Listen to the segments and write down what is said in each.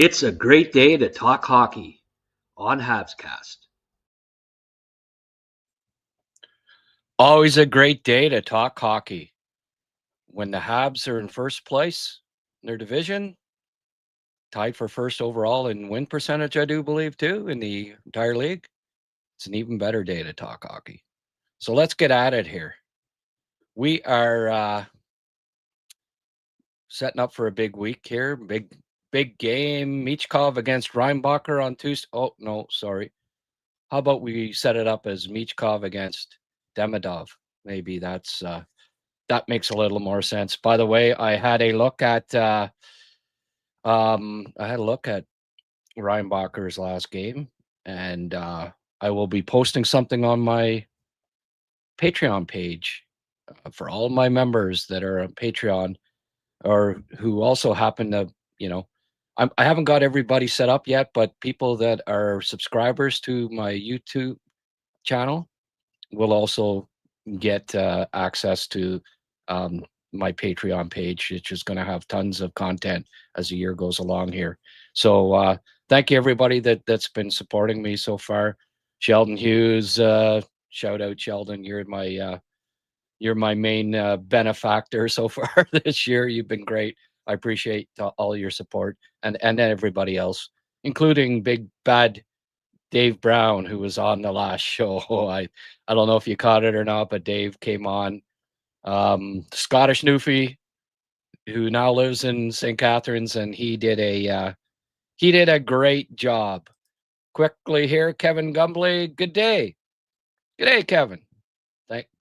It's a great day to talk hockey on HabsCast. Always a great day to talk hockey. When the Habs are in first place in their division, tied for first overall in win percentage, I do believe, too, in the entire league, it's an even better day to talk hockey. So let's get at it here. We are setting up for a big week here. Big game. Michkov against Reinbacher on Tuesday. Oh, no, sorry. How about we set it up as Michkov against Demidov? Maybe that makes a little more sense. By the way, I had a look at Reinbacher's last game, and I will be posting something on my Patreon page for all my members that are on Patreon or who also happen to, I haven't got everybody set up yet, but people that are subscribers to my YouTube channel will also get access to my Patreon page, which is going to have tons of content as the year goes along here. So thank you everybody that's been supporting me so far. Sheldon Hughes, shout out Sheldon. You're my main benefactor so far this year. You've been great. I appreciate all your support and everybody else, including Big Bad Dave Brown, who was on the last show. I don't know if you caught it or not, but Dave came on. Scottish Newfie, who now lives in St. Catharines, and he did a great job. Quickly here, Kevin Gumbley. Good day, Kevin.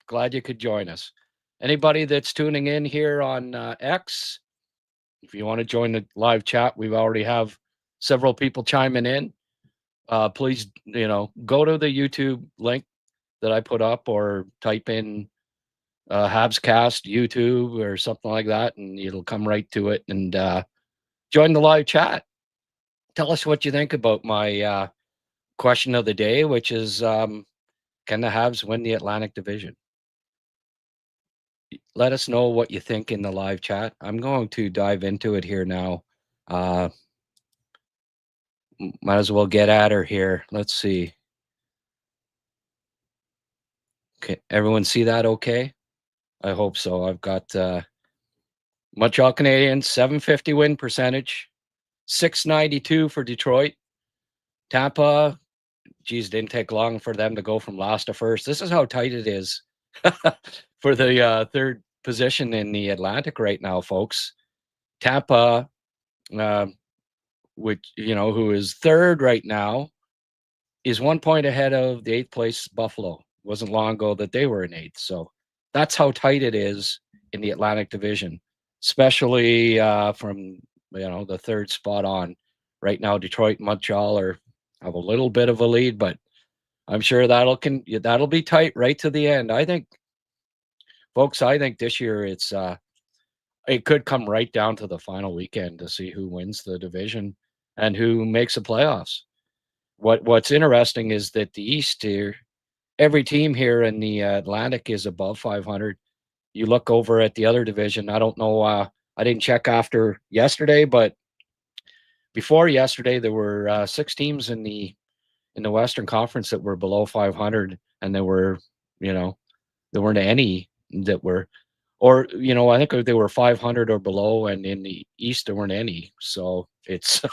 Glad you could join us. Anybody that's tuning in here on X, if you want to join the live chat, we already have several people chiming in. Please, go to the YouTube link that I put up or type in HabsCast YouTube or something like that, and it'll come right to it. And join the live chat. Tell us what you think about my question of the day, which is, can the Habs win the Atlantic Division? Let us know what you think in the live chat. I'm going to dive into it here now. Might as well get at her here. Let's see. Okay, everyone see that okay? I hope so. I've got Montreal Canadiens, 750 win percentage, 692 for Detroit. Tampa, geez, didn't take long for them to go from last to first. This is how tight it is for the third position in the Atlantic right now, folks. Tampa, which, who is third right now, is 1 point ahead of the 8th place Buffalo. It wasn't long ago that they were in 8th. So that's how tight it is in the Atlantic Division, especially from, the third spot on. Right now, Detroit and Montreal have a little bit of a lead, but I'm sure that'll be tight right to the end. I think, folks, this year it could come right down to the final weekend to see who wins the division and who makes the playoffs. What's interesting is that the East here, every team here in the Atlantic is above 500. You look over at the other division. I don't know. I didn't check after yesterday, but before yesterday, there were 6 teams in the Western Conference that were below 500, and there weren't any that were, or I think they were 500 or below, and in the East there weren't any. So it's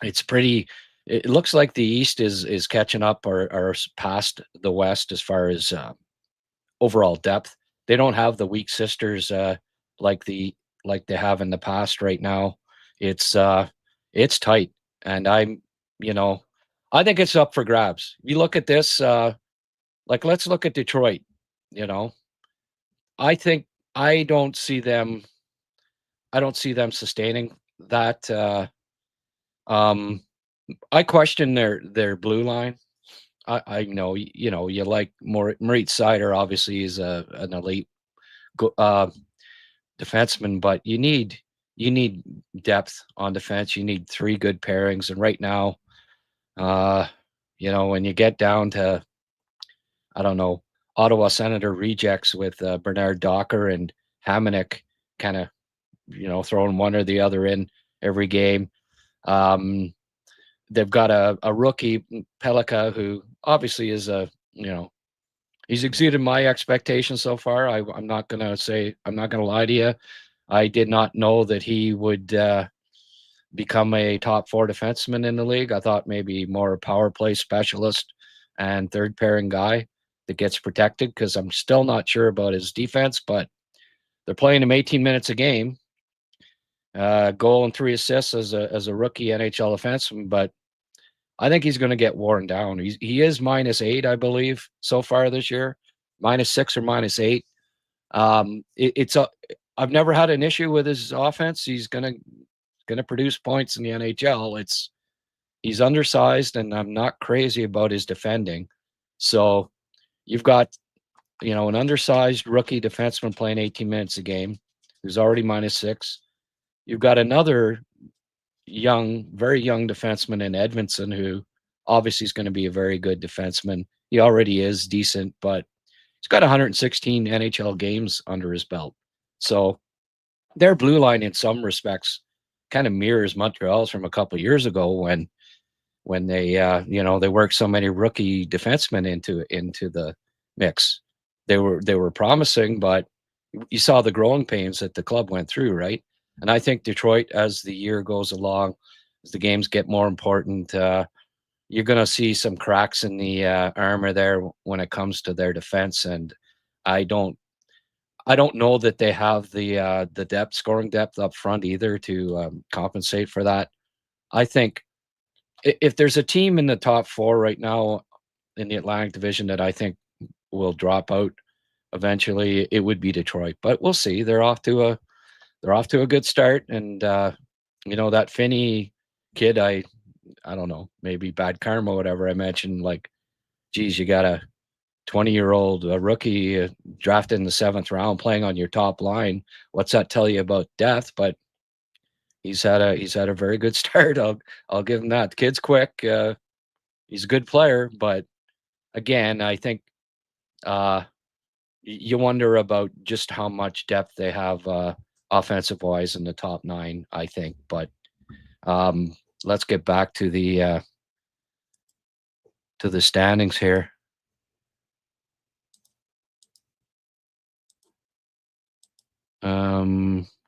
it's pretty. It looks like the East is catching up or past the West as far as overall depth. They don't have the weak sisters like they have in the past. Right now, it's tight, and I think it's up for grabs. You look at this, let's look at Detroit. I think I don't see them sustaining that. I question their blue line. I know, you like Moritz Seider obviously is an elite defenseman, but you need depth on defense. You need 3 good pairings, and right now, when you get down to, I don't know, Ottawa Senator rejects with Bernard Docker and Hamonic kind of, throwing one or the other in, every game. They've got a rookie, Pelika, who obviously is he's exceeded my expectations so far. I'm not going to lie to you. I did not know that he would become a top 4 defenseman in the league. I thought maybe more a power play specialist and third pairing guy that gets protected, because I'm still not sure about his defense, but they're playing him 18 minutes a game. Goal and 3 assists as a rookie NHL defenseman, but I think he's going to get worn down. He is -8, I believe, so far this year, -6 or -8. I've never had an issue with his offense. He's going to produce points in the NHL. He's undersized, and I'm not crazy about his defending. So you've got, an undersized rookie defenseman playing 18 minutes a game, who's already -6. You've got another very young defenseman in Edmondson, who obviously is going to be a very good defenseman. He already is decent, but he's got 116 NHL games under his belt. So their blue line, in some respects, kind of mirrors Montreal's from a couple of years ago when they they worked so many rookie defensemen into the mix. They were promising, but you saw the growing pains that the club went through, right? And I think Detroit, as the year goes along, as the games get more important, you're going to see some cracks in the armor there when it comes to their defense. And I don't know that they have the scoring depth up front either to compensate for that. I think if there's a team in the top 4 right now in the Atlantic Division that I think will drop out eventually, it would be Detroit. But we'll see. They're off to a good start, and that Finney kid, I don't know, maybe bad karma, whatever I mentioned. Like, geez, you got a 20-year-old rookie drafted in the 7th round playing on your top line. What's that tell you about depth? But he's had a very good start. I'll give him that. The kid's quick. He's a good player, but again, I think you wonder about just how much depth they have offensive wise in the top 9, I think. But let's get back to the standings here.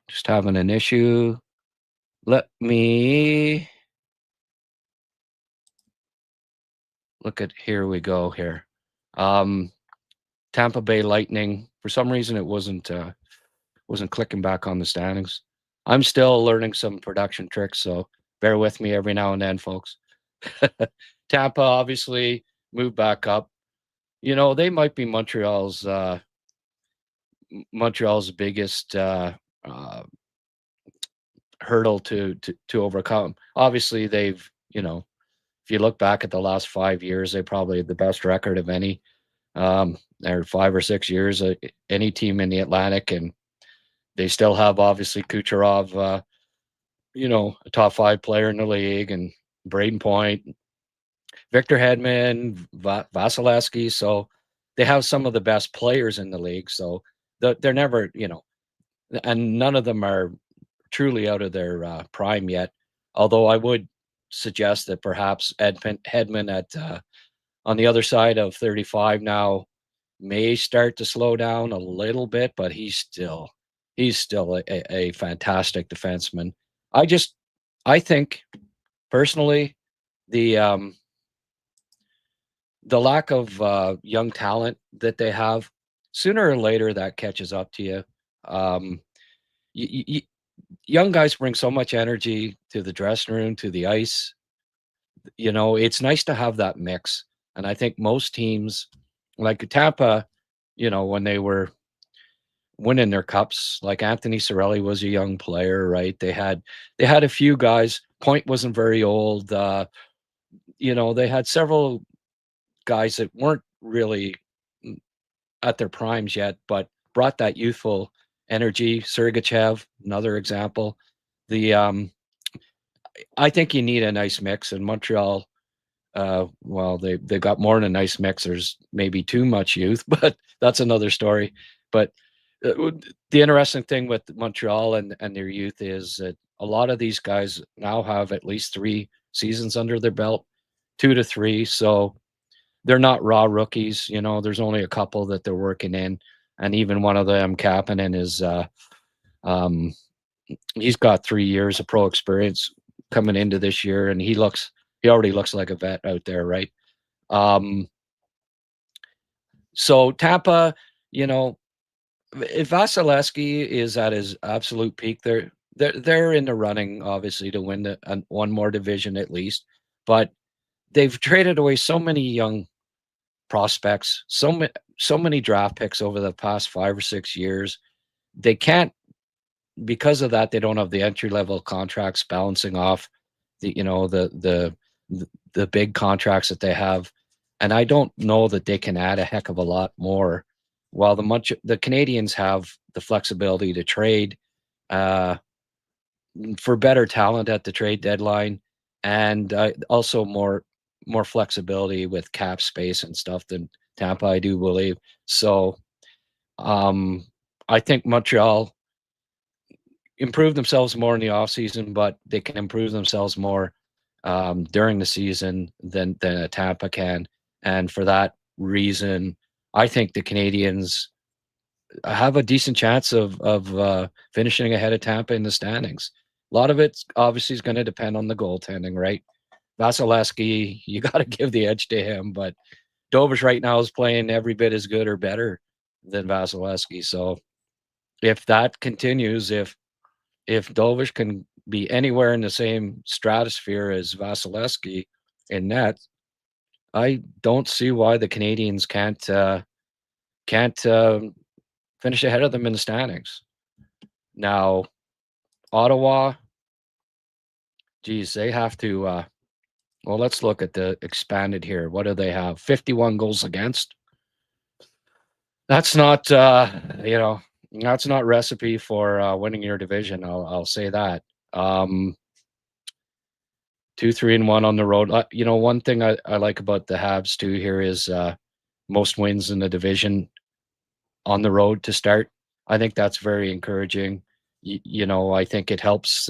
Just having an issue. Let me look at, here we go here. Tampa Bay Lightning, for some reason it wasn't clicking back on the standings. I'm still learning some production tricks, so bear with me every now and then, folks. Tampa obviously moved back up. They might be Montreal's biggest hurdle to overcome. Obviously, they've, if you look back at the last 5 years, they probably have the best record of any, or 5 or 6 years, any team in the Atlantic, and they still have obviously Kucherov, a top 5 player in the league, and Braden Point, Victor Hedman, Vasilevsky. So they have some of the best players in the league. So they're never, and none of them are truly out of their prime yet. Although I would suggest that perhaps Hedman at on the other side of 35 now may start to slow down a little bit, but he's still a fantastic defenseman. I think personally the lack of young talent that they have, sooner or later that catches up to you. Young guys bring so much energy to the dressing room, to the ice. It's nice to have that mix. And I think most teams, like Tampa, when they were winning their cups, like Anthony Cirelli was a young player, right? They had a few guys. Point wasn't very old. They had several guys that weren't really at their primes yet, but brought that youthful energy. Sergachev, another example. I think you need a nice mix, and Montreal, well, they've got more than a nice mix. There's maybe too much youth, but that's another story. But the interesting thing with Montreal and their youth is that a lot of these guys now have at least 3 seasons under their belt, 2 to 3. So they're not raw rookies. There's only a couple that they're working in. And even one of them, Kapanen, is he's got 3 years of pro experience coming into this year, and he already looks like a vet out there, right? So Tampa, if Vasilevsky is at his absolute peak, they're in the running, obviously, to win one more division at least. But they've traded away so many young prospects, so many draft picks over the past 5 or 6 years. They can't, because of that, they don't have the entry level contracts balancing off the big contracts that they have, and I don't know that they can add a heck of a lot more. While the Canadians have the flexibility to trade for better talent at the trade deadline, and also more flexibility with cap space and stuff than Tampa, I do believe. So I think Montreal improve themselves more in the offseason, but they can improve themselves more during the season than Tampa can. And for that reason, I think the Canadians have a decent chance of finishing ahead of Tampa in the standings. A lot of it obviously is going to depend on the goaltending, right? Vasilevsky, you got to give the edge to him, but Dovish right now is playing every bit as good or better than Vasilevsky. So if that continues, if Dovish can be anywhere in the same stratosphere as Vasilevsky in net, I don't see why the Canadians can't finish ahead of them in the standings. Now, Ottawa, geez, they have to. Well, let's look at the expanded here. What do they have? 51 goals against. That's not, that's not recipe for winning your division. I'll say that. 2-3-1 on the road. One thing I like about the Habs too here is most wins in the division on the road to start. I think that's very encouraging. I think it helps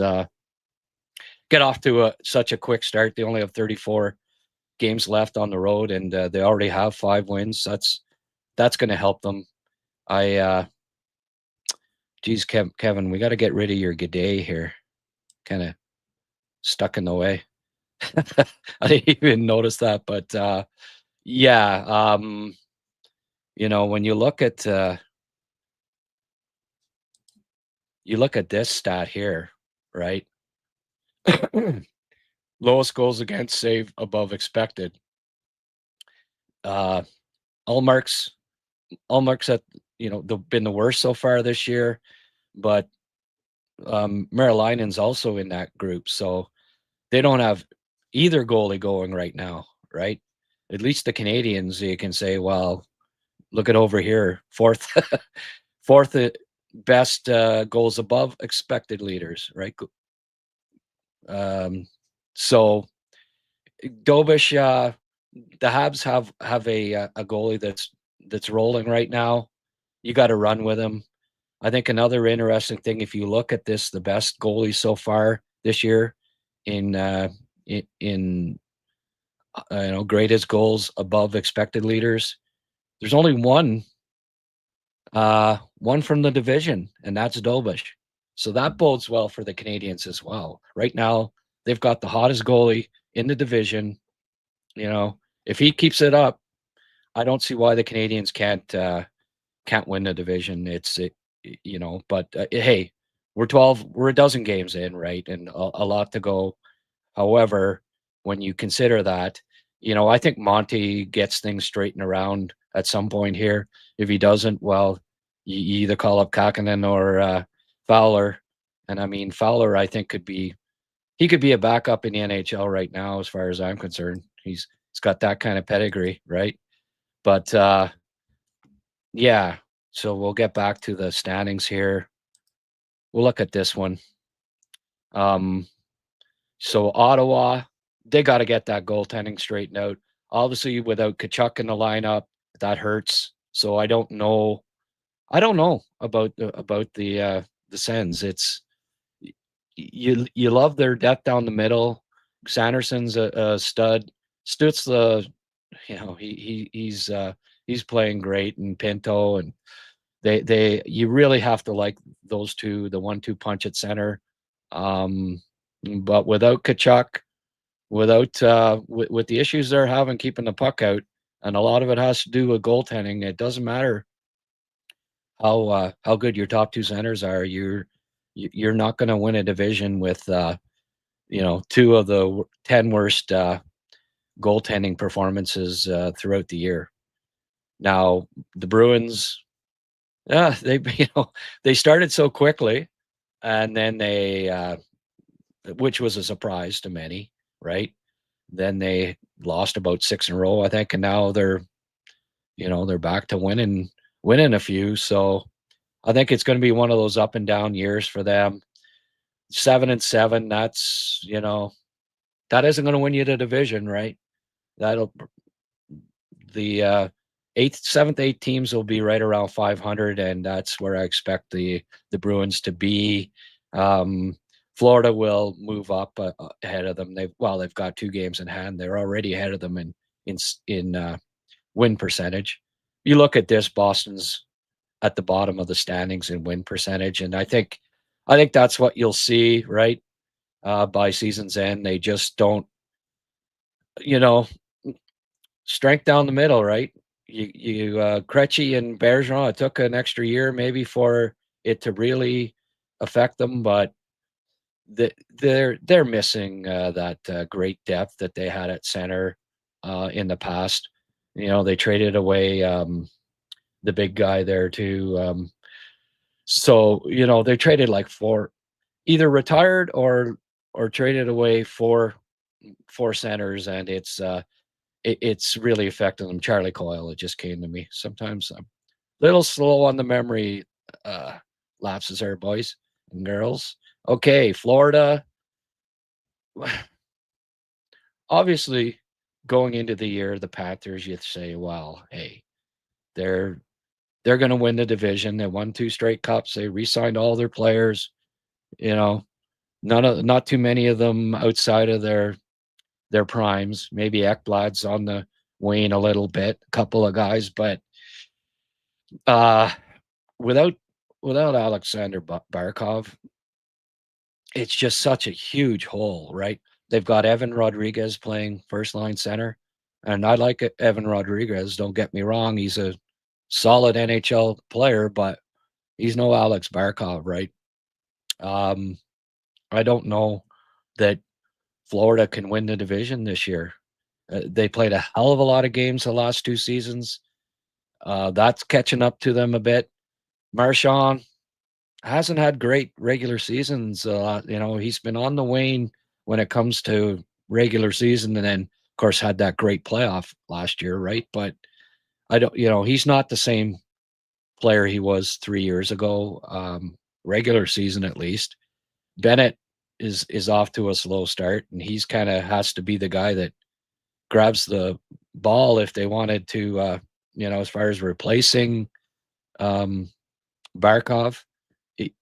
get off to such a quick start. They only have 34 games left on the road, and they already have 5 wins. That's going to help them. Geez, Kevin, we got to get rid of your G'day here. Kind of stuck in the way. I didn't even notice that, but yeah, when you look at this stat here, right? Lowest goals against save above expected. Ullmark's at been the worst so far this year, but Marilainen's also in that group, so they don't have either goalie going right now, right? At least the Canadians, you can say, well, look at over here, fourth best goals above expected leaders, right? So Dovish, the Habs have a goalie that's rolling right now. You got to run with him. I think another interesting thing, if you look at this, the best goalie so far this year in greatest goals above expected leaders, there's only one from the division, and that's Dovish. So that bodes well for the Canadians as well. Right now, they've got the hottest goalie in the division. If he keeps it up, I don't see why the Canadians can't win the division. But hey, we're a dozen games in, right? And a lot to go. However, when you consider that, I think Monty gets things straightened around at some point here. If he doesn't, well, you either call up Kakinen or Fowler. And I mean, Fowler, I think could be a backup in the NHL right now, as far as I'm concerned. He's got that kind of pedigree, right? But yeah, so we'll get back to the standings here. We'll look at this one. So Ottawa, they got to get that goaltending straightened out. Obviously, without Tkachuk in the lineup, that hurts. So I don't know about the Sens. you love their depth down the middle. Sanderson's a stud. Stutz, he's playing great, and Pinto, and they you really have to like those two, the 1-2 punch at center. But without Kachuk, without with the issues they're having keeping the puck out, and a lot of it has to do with goaltending. It doesn't matter how good your top two centers are. You're not going to win a division with two of the 10 worst goaltending performances throughout the year. Now the Bruins, yeah, they started so quickly, and then they, which was a surprise to many, right? Then they lost about 6 in a row, I think, and now they're back to winning a few. So I think it's going to be one of those up and down years for them. 7-7, that's that isn't going to win you the division, right? That'll the seventh, eighth teams will be right around 500, and that's where I expect the Bruins to be. Florida will move up ahead of them. They've got 2 games in hand. They're already ahead of them in win percentage. You look at this, Boston's at the bottom of the standings in win percentage, and I think that's what you'll see, right? By season's end, they just don't, strength down the middle, right? You Krejci and Bergeron, it took an extra year maybe for it to really affect them, but they're missing that great depth that they had at center in the past. They traded away the big guy there too. So they traded like 4, either retired or traded away 4 centers, and it's really affecting them. Charlie Coyle, it just came to me. Sometimes I'm a little slow on the memory lapses there, boys and girls. Okay, Florida. Obviously, going into the year, the Panthers, you say, well, hey, they're going to win the division. They won 2 straight cups. They re-signed all their players. Not too many of them outside of their primes. Maybe Ekblad's on the wane a little bit, a couple of guys, but without Alexander Barkov, it's just such a huge hole, right? They've got Evan Rodriguez playing first line center, and I like Evan Rodriguez. Don't get me wrong; he's a solid NHL player, but he's no Alex Barkov, right? I don't know that Florida can win the division this year. They played a hell of a lot of games the last 2 seasons. That's catching up to them a bit. Marchand hasn't had great regular seasons. He's been on the wane when it comes to regular season, and then, of course, had that great playoff last year, right? But I don't, he's not the same player he was 3 years ago, regular season at least. Bennett is off to a slow start, and he's kind of has to be the guy that grabs the ball if they wanted to, as far as replacing Barkov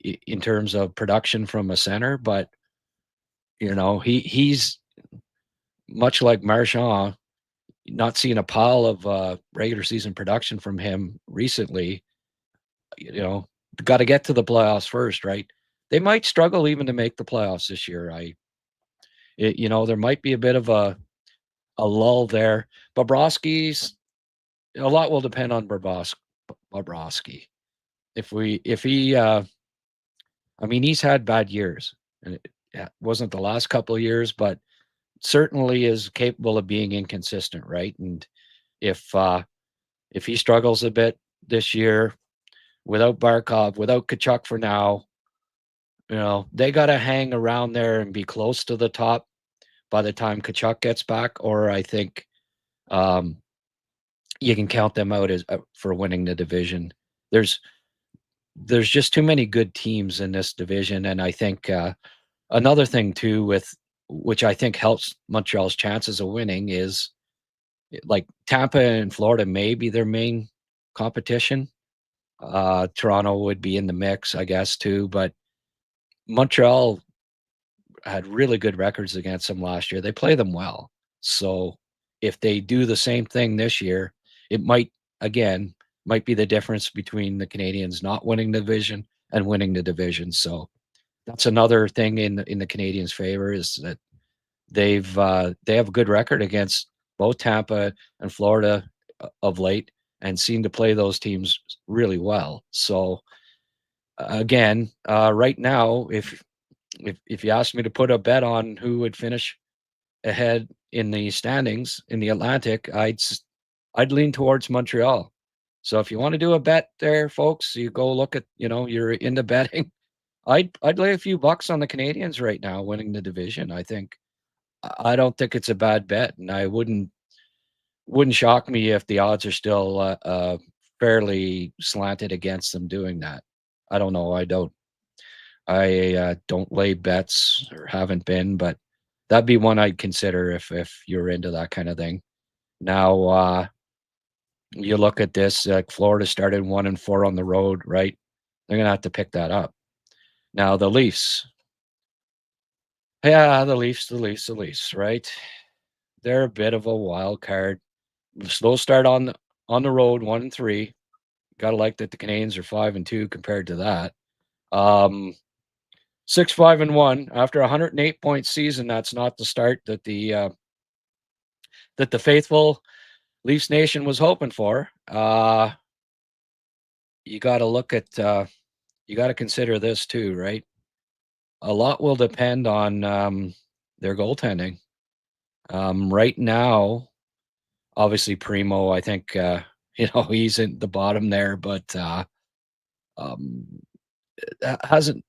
in terms of production from a center. But he's much like Marchand, not seeing a pile of regular season production from him recently. Got to get to the playoffs first, right? They might struggle even to make the playoffs this year. There might be a bit of a lull there. Bobrovsky's, a lot will depend on Bobrovsky. He's had bad years, and it wasn't the last couple of years, but certainly is capable of being inconsistent, right? And if he struggles a bit this year without Barkov, without Kachuk for now, they got to hang around there and be close to the top by the time Kachuk gets back, or I think you can count them out as for winning the division. There's just too many good teams in this division, and I think another thing too, with which I think helps Montreal's chances of winning, is like Tampa and Florida may be their main competition. Toronto would be in the mix, I guess, too, but Montreal had really good records against them last year. They play them well. So if they do the same thing this year, it might be the difference between the Canadians not winning the division and winning the division. So that's another thing in the Canadians' favor, is that they have a good record against both Tampa and Florida of late, and seem to play those teams really well. So again, right now, if you asked me to put a bet on who would finish ahead in the standings in the Atlantic, I'd lean towards Montreal. So if you want to do a bet there, folks, you go look at, you're into betting. I'd lay a few bucks on the Canadians right now winning the division. I don't think it's a bad bet, and I wouldn't shock me if the odds are still fairly slanted against them doing that. I don't know. I don't lay bets, or haven't been, but that'd be one I'd consider if you're into that kind of thing. Now, you look at this, Florida started 1-4 on the road, right? They're going to have to pick that up. Now, the Leafs. Yeah, the Leafs, right? They're a bit of a wild card. Slow start on the road, 1-3. Got to like that the Canadians are 5-2 compared to that. 6-5-1 after a 108-point season. That's not the start that the faithful Leafs Nation was hoping for. You got to look at, you got to consider this too, right? A lot will depend on their goaltending. Right now, obviously Primo, I think, he's in the bottom there, but hasn't,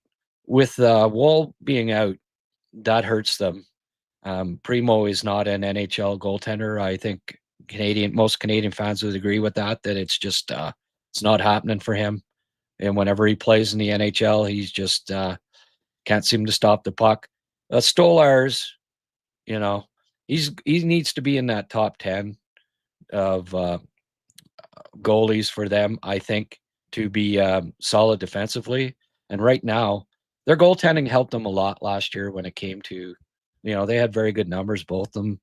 with Wall being out, that hurts them. Primo is not an NHL goaltender. I think most Canadian fans would agree with that it's just it's not happening for him. And whenever he plays in the NHL, he's just can't seem to stop the puck. Stolarz, he needs to be in that top 10 of goalies for them, I think, to be solid defensively. And right now, their goaltending helped them a lot last year when it came to, they had very good numbers, both of them.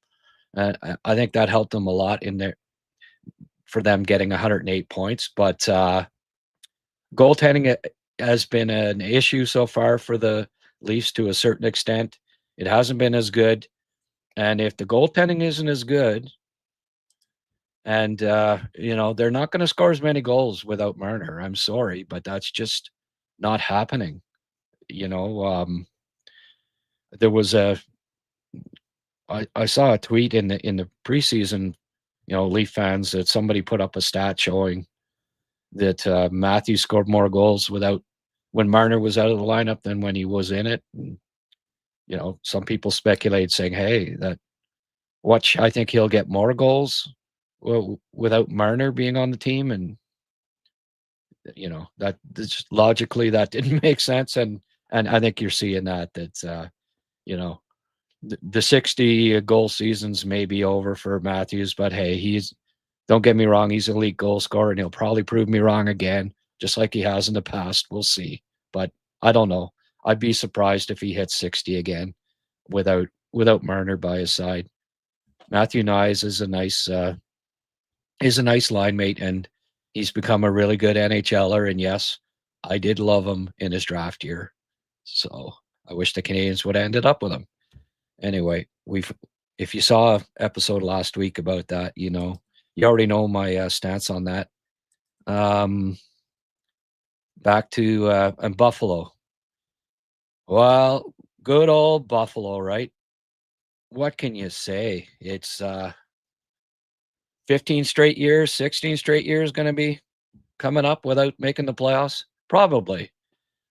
I think that helped them a lot for them getting 108 points. But goaltending has been an issue so far for the Leafs to a certain extent. It hasn't been as good. And if the goaltending isn't as good, and they're not going to score as many goals without Marner. I'm sorry, but that's just not happening. There was I saw a tweet in the preseason, Leaf fans, that somebody put up a stat showing that Matthews scored more goals when Marner was out of the lineup than when he was in it. And, some people speculate saying, hey, I think he'll get more goals without Marner being on the team. And, that just logically that didn't make sense. And I think you're seeing that the 60 goal seasons may be over for Matthews, but hey, don't get me wrong, he's an elite goal scorer, and he'll probably prove me wrong again, just like he has in the past. We'll see. But I don't know. I'd be surprised if he hits 60 again without Marner by his side. Matthew Nyes is a nice line mate, and he's become a really good NHLer. And yes, I did love him in his draft year. So I wish the Canadians would have ended up with him. Anyway, if you saw episode last week about that, you already know my stance on that. Back to Buffalo. Well, good old Buffalo, right? What can you say? It's 15 straight years, 16 straight years going to be coming up without making the playoffs? Probably.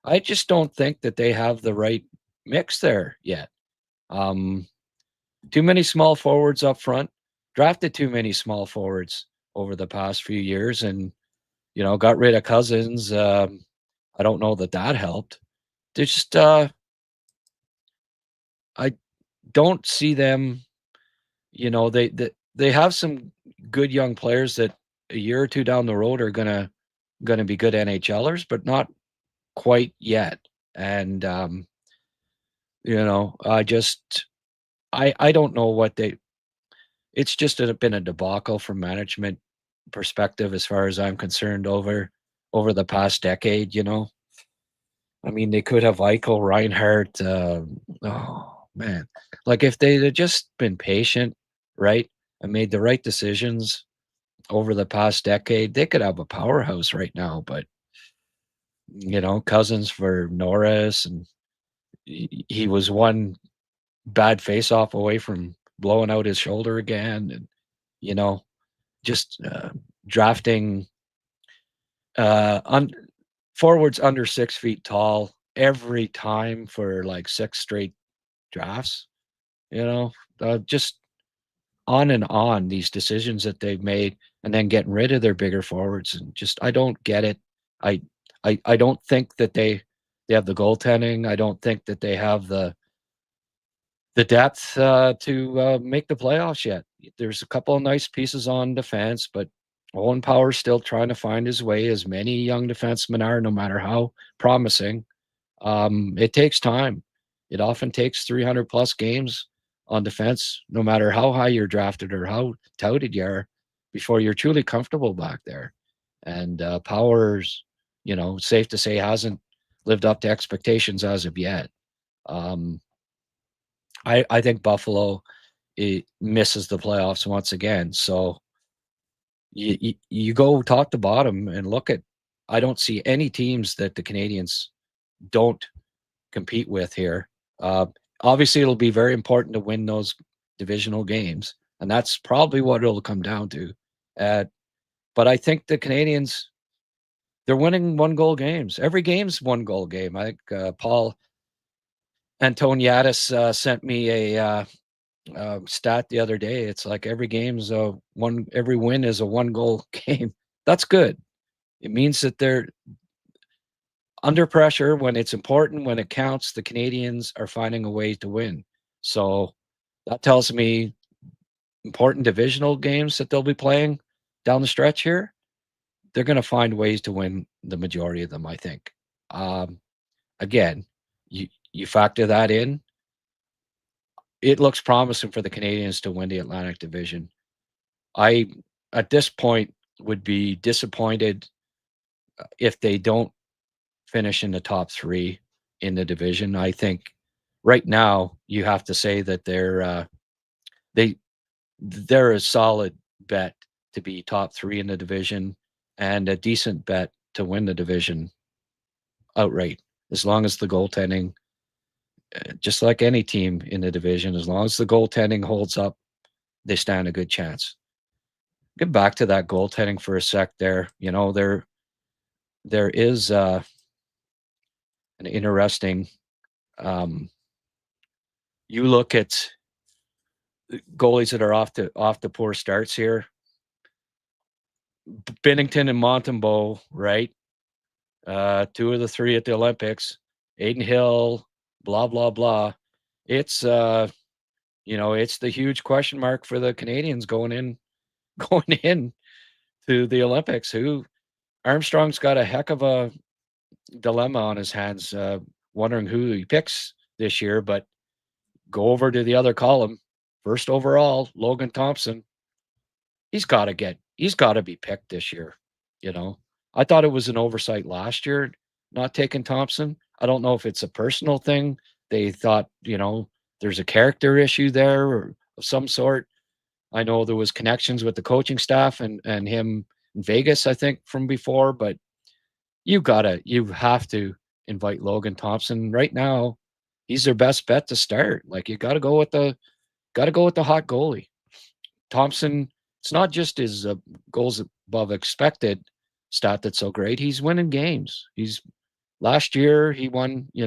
I just don't think that they have the right mix there yet. Too many small forwards up front, drafted too many small forwards over the past few years, and, got rid of Cousins. I don't know that helped. They just, I don't see them, they have some good young players that a year or two down the road are gonna be good NHLers, but not quite yet. And I I don't know what it's just been a debacle from management perspective as far as I'm concerned over the past decade. I mean, they could have Eichel, Reinhardt. Oh man, like if they had just been patient, right, and made the right decisions over the past decade, they could have a powerhouse right now. But Cousins for Norris, and he was one bad face-off away from blowing out his shoulder again, and you know, just drafting forwards under 6 feet tall every time for like 6 straight drafts. Just on and on these decisions that they've made, and then getting rid of their bigger forwards, and just I don't get it. I I don't think that they have the goaltending. I don't think that they have the depth to make the playoffs yet. There's a couple of nice pieces on defense, but Owen Power's still trying to find his way, as many young defensemen are, no matter how promising. It takes time. It often takes 300 plus games on defense, no matter how high you're drafted or how touted you are, before you're truly comfortable back there. And Powers, safe to say, hasn't lived up to expectations as of yet. Um, I think Buffalo misses the playoffs once again. So you go top to bottom and look at. I don't see any teams that the Canadians don't compete with here. Obviously, it'll be very important to win those divisional games, and that's probably what it'll come down to. But I think the Canadians, they're winning 1-goal games. Every game's 1-goal game. I think Paul Antoniadis sent me a stat the other day. It's like every win is a 1-goal game. That's good. It means that they're under pressure when it's important, when it counts. The Canadians are finding a way to win. So that tells me important divisional games that they'll be playing down the stretch here, they're going to find ways to win the majority of them, I think. Again, you factor that in, it looks promising for the Canadians to win the Atlantic Division. I, at this point, would be disappointed if they don't finish in the top 3 in the division. I think right now you have to say that they're a solid bet to be top 3 in the division, and a decent bet to win the division outright, as long as the goaltending, just like any team in the division, as long as the goaltending holds up, they stand a good chance. Get back to that goaltending for a sec there. There is an interesting, you look at goalies that are off the poor starts here. Binnington and Montembeault, right? 2 of the 3 at the Olympics. Aiden Hill, blah blah blah. It's it's the huge question mark for the Canadians going in to the Olympics. Armstrong's got a heck of a dilemma on his hands, wondering who he picks this year. But go over to the other column. First overall, Logan Thompson. He's got to be picked this year. I thought it was an oversight last year not taking Thompson. I don't know if it's a personal thing. They thought, there's a character issue there or of some sort. I know there was connections with the coaching staff and him in Vegas, I think, from before, but you have to invite Logan Thompson right now. He's their best bet to start. Like, you got to go with the hot goalie. Thompson, it's not just his goals above expected stat that's so great. He's winning games. Last year he won. He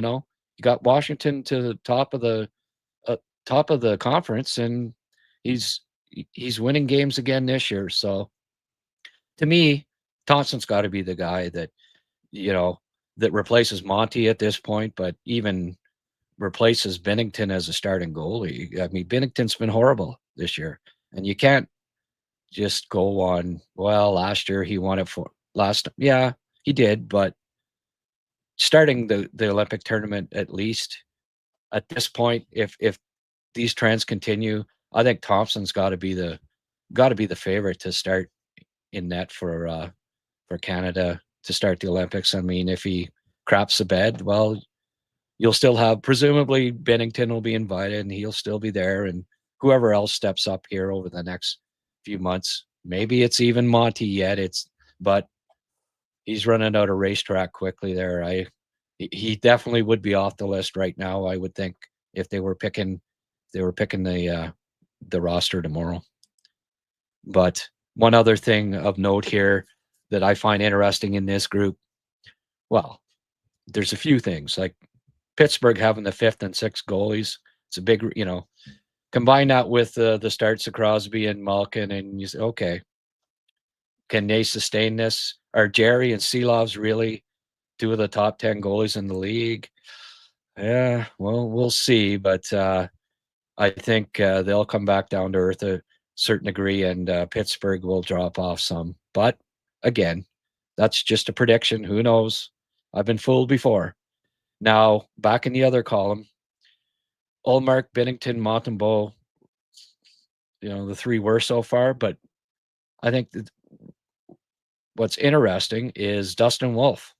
got Washington to the top of the conference, and he's winning games again this year. So to me, Thompson's got to be the guy that that replaces Monty at this point, but even replaces Binnington as a starting goalie. I mean, Binnington's been horrible this year, and you can't just go on, well, last year he won it yeah, he did, but starting the Olympic tournament, at least at this point, if these trends continue, I think Thompson's got to be the favorite to start in net for Canada to start the Olympics. I mean, if he craps the bed, well, you'll still have, presumably Bennington will be invited and he'll still be there, and whoever else steps up here over the next few months. Maybe it's even Monty yet. But he's running out of racetrack quickly there. He definitely would be off the list right now, I would think, if they were picking the roster tomorrow. But one other thing of note here that I find interesting in this group, well, there's a few things, like Pittsburgh having the 5th and 6th goalies. It's a big, combine that with the starts of Crosby and Malkin, and you say, okay, can they sustain this? Are Jerry and Seelovs really 2 of the top 10 goalies in the league? Yeah, well, we'll see. But I think they'll come back down to earth a certain degree, and Pittsburgh will drop off some. But again, that's just a prediction. Who knows? I've been fooled before. Now, back in the other column, Ullmark, Binnington, Montembeault, the 3 were so far. But I think that what's interesting is Dustin Wolf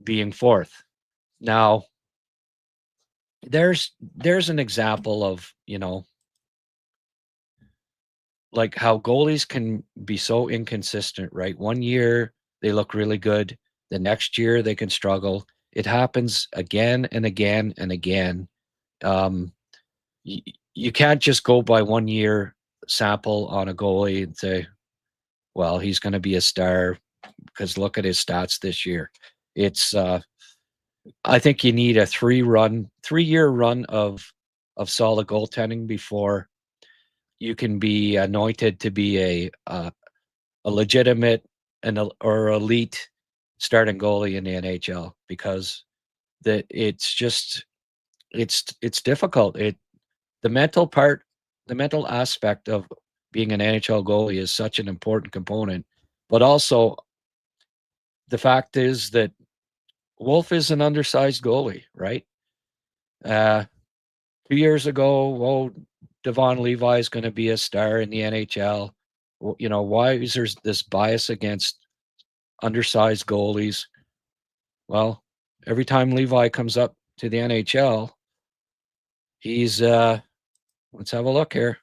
being 4th. Now, there's an example of, like how goalies can be so inconsistent, right? One year they look really good. The next year they can struggle. It happens again and again and again. You can't just go by 1 year sample on a goalie and say, well, he's going to be a star because look at his stats this year. It's I think you need a 3-year run of solid goaltending before you can be anointed to be a legitimate or elite starting goalie in the NHL, because it's difficult. The mental aspect of being an NHL goalie is such an important component, but also the fact is that Wolf is an undersized goalie, right? 2 years ago, Devon Levi is going to be a star in the NHL. Why is there this bias against undersized goalies? Well, every time Levi comes up to the NHL, he's let's have a look here.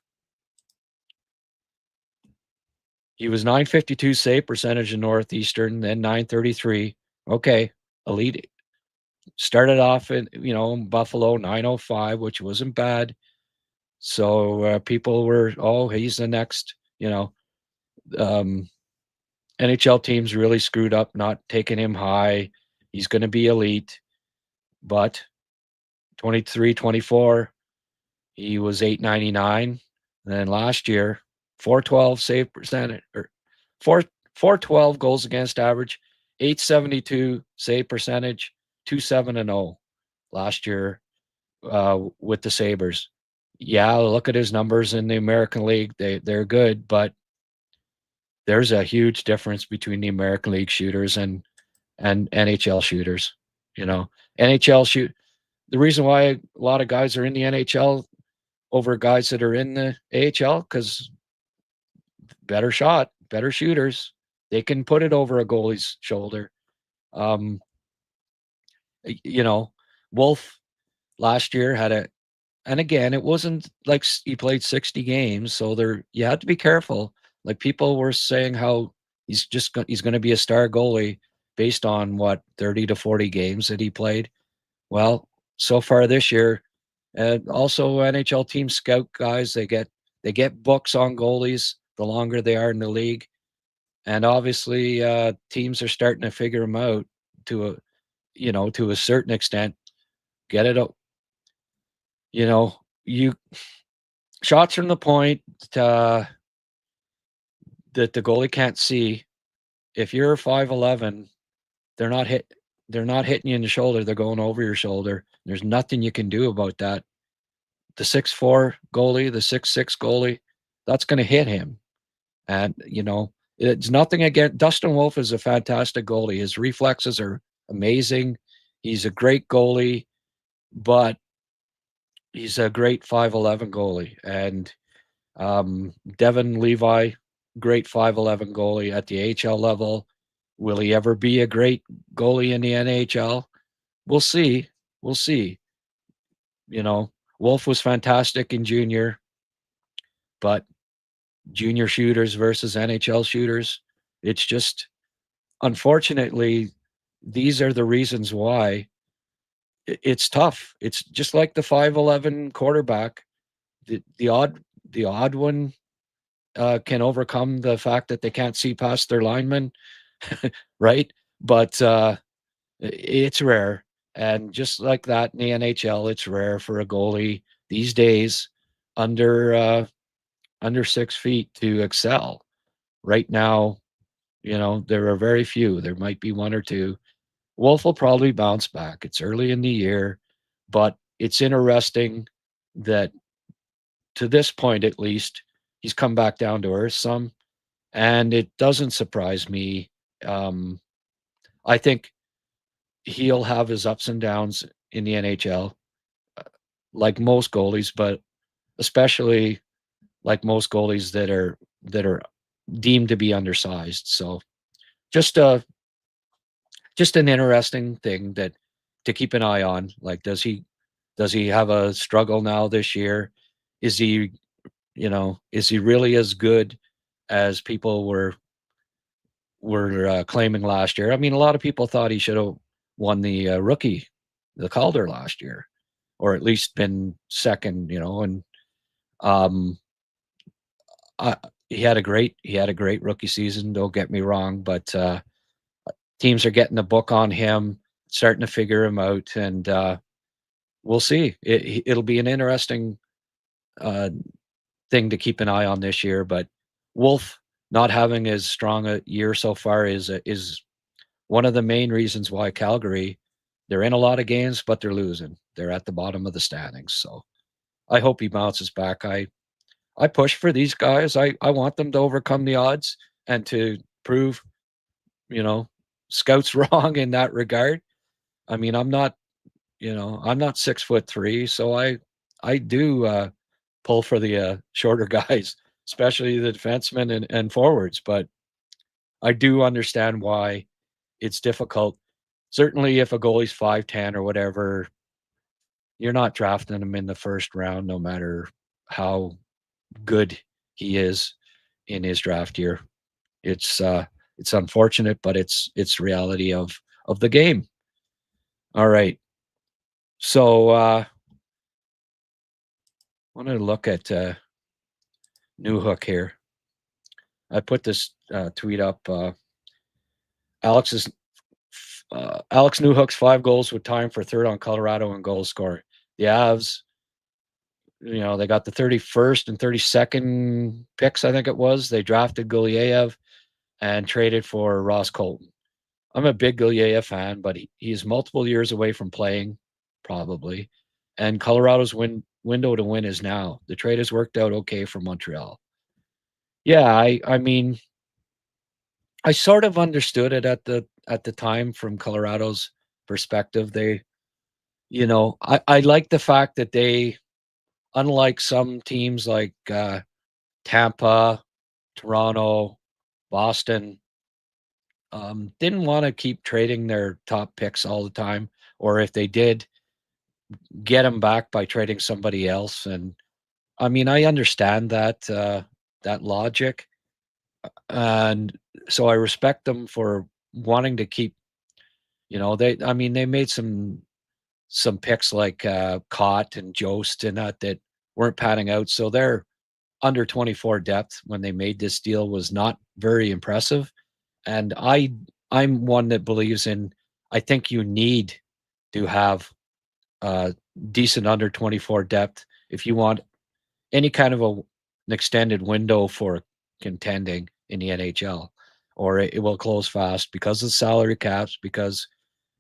He was .952 save percentage in Northeastern, then .933. Okay, elite. Started off in Buffalo, .905, which wasn't bad. So people were, he's the next. NHL teams really screwed up not taking him high. He's going to be elite. But 23-24, he was .899. And then last year, .412 save percentage, or 412 goals against average, .872 save percentage, 2.7-0 last year with the Sabres. Yeah, look at his numbers in the American League. They're good, but there's a huge difference between the American League shooters and NHL shooters. NHL shoot. The reason why a lot of guys are in the NHL over guys that are in the AHL, because better shot, better shooters. They can put it over a goalie's shoulder. Wolf last year had and again, it wasn't like he played 60 games, so you had to be careful. Like, people were saying how he's going to be a star goalie based on 30 to 40 games that he played. Well, so far this year, and also NHL team scout guys, they get books on goalies the longer they are in the league, and obviously teams are starting to figure them out to a certain extent. Get it up, you shots from the point that the goalie can't see. If you're 5'11", they're not hitting you in the shoulder. They're going over your shoulder. There's nothing you can do about that. The 6'4" goalie, the 6'6" goalie, that's going to hit him. And, it's nothing against Dustin Wolf is a fantastic goalie. His reflexes are amazing. He's a great goalie, but he's a great 5'11" goalie, and Devin Levi, great 5'11" goalie at the AHL level. Will he ever be a great goalie in the NHL? We'll see. We'll see. You know, Wolf was fantastic in junior, but junior shooters versus NHL shooters, it's just unfortunately these are the reasons why it's tough. It's just like the 5'11" quarterback. The odd one can overcome the fact that they can't see past their linemen, right? But it's rare. And just like that in the NHL, it's rare for a goalie these days under 6 feet to excel. Right now, there are very few. There might be one or two. Wolf will probably bounce back. It's early in the year, but it's interesting that to this point, at least, he's come back down to earth some, and it doesn't surprise me. I think he'll have his ups and downs in the NHL, like most goalies, but especially like most goalies that are deemed to be undersized. So just just an interesting thing that to keep an eye on. Like, does he have a struggle now this year? Is he really as good as people were claiming last year? I mean, a lot of people thought he should have won the Calder last year, or at least been second. And um, I, he had a great rookie season. Don't get me wrong, but teams are getting a book on him, starting to figure him out, and we'll see. It'll be an interesting uh, thing to keep an eye on this year. But Wolf not having as strong a year so far is one of the main reasons why Calgary, they're in a lot of games, but they're losing. They're at the bottom of the standings. So I hope he bounces back. I push for these guys. I want them to overcome the odds and to prove, you know, scouts wrong in that regard. I mean, I'm not 6'3", so I do pull for the shorter guys, especially the defensemen and forwards. But I do understand why it's difficult. Certainly, if a goalie's 5'10" or whatever, you're not drafting him in the first round, no matter how good he is in his draft year. It's unfortunate, but it's reality of the game. All right. So I want to look at Newhook here. I put this tweet up. Alex's Alex Newhook's 5 goals with time for third on Colorado in goal scoring. The Avs, they got the 31st and 32nd picks, I think it was. They drafted Gallagher and traded for Ross Colton. I'm a big Gallagher fan, but he's multiple years away from playing, probably. And Colorado's window to win is now. The trade has worked out okay for Montreal. Yeah, I mean, I sort of understood it at the time from Colorado's perspective. I like the fact that they, unlike some teams like Tampa, Toronto, Boston, didn't want to keep trading their top picks all the time, or if they did, get them back by trading somebody else. And I mean, I understand that logic, and so I respect them for wanting to keep. They made some picks like Cott and Jost and that weren't panning out, so they're under 24 depth when they made this deal was not very impressive. And I'm one that believes in, I think you need to have decent under 24 depth if you want any kind of an extended window for contending in the NHL, or it will close fast because of salary caps, because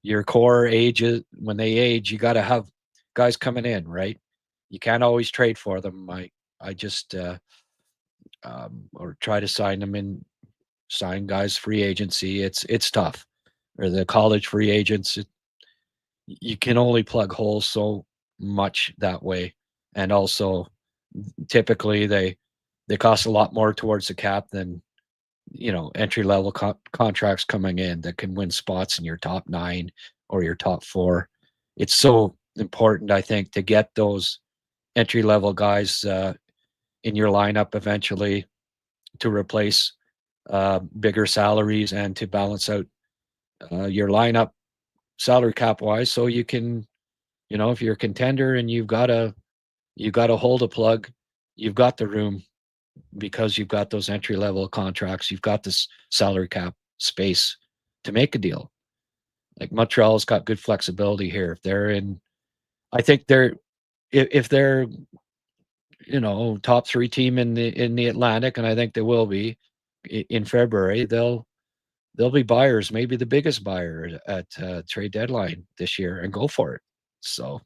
your core ages, when they age, you got to have guys coming in, right? You can't always trade for them. I just or try to sign guys free agency. It's tough. Or the college free agents, you can only plug holes so much that way. and also typically they cost a lot more towards the cap than entry level contracts coming in that can win spots in your top 9 or your top 4. It's so important, I think, to get those entry level guys in your lineup eventually to replace bigger salaries and to balance out your lineup salary cap wise, so you can, if you're a contender and you've got to hold a plug, you've got the room because you've got those entry level contracts, you've got this salary cap space to make a deal. Like Montreal's got good flexibility here. If they're in, I think they're, if they're, top 3 team in the Atlantic, and I think they will be in February, they'll be buyers, maybe the biggest buyer at trade deadline this year, and go for it. So,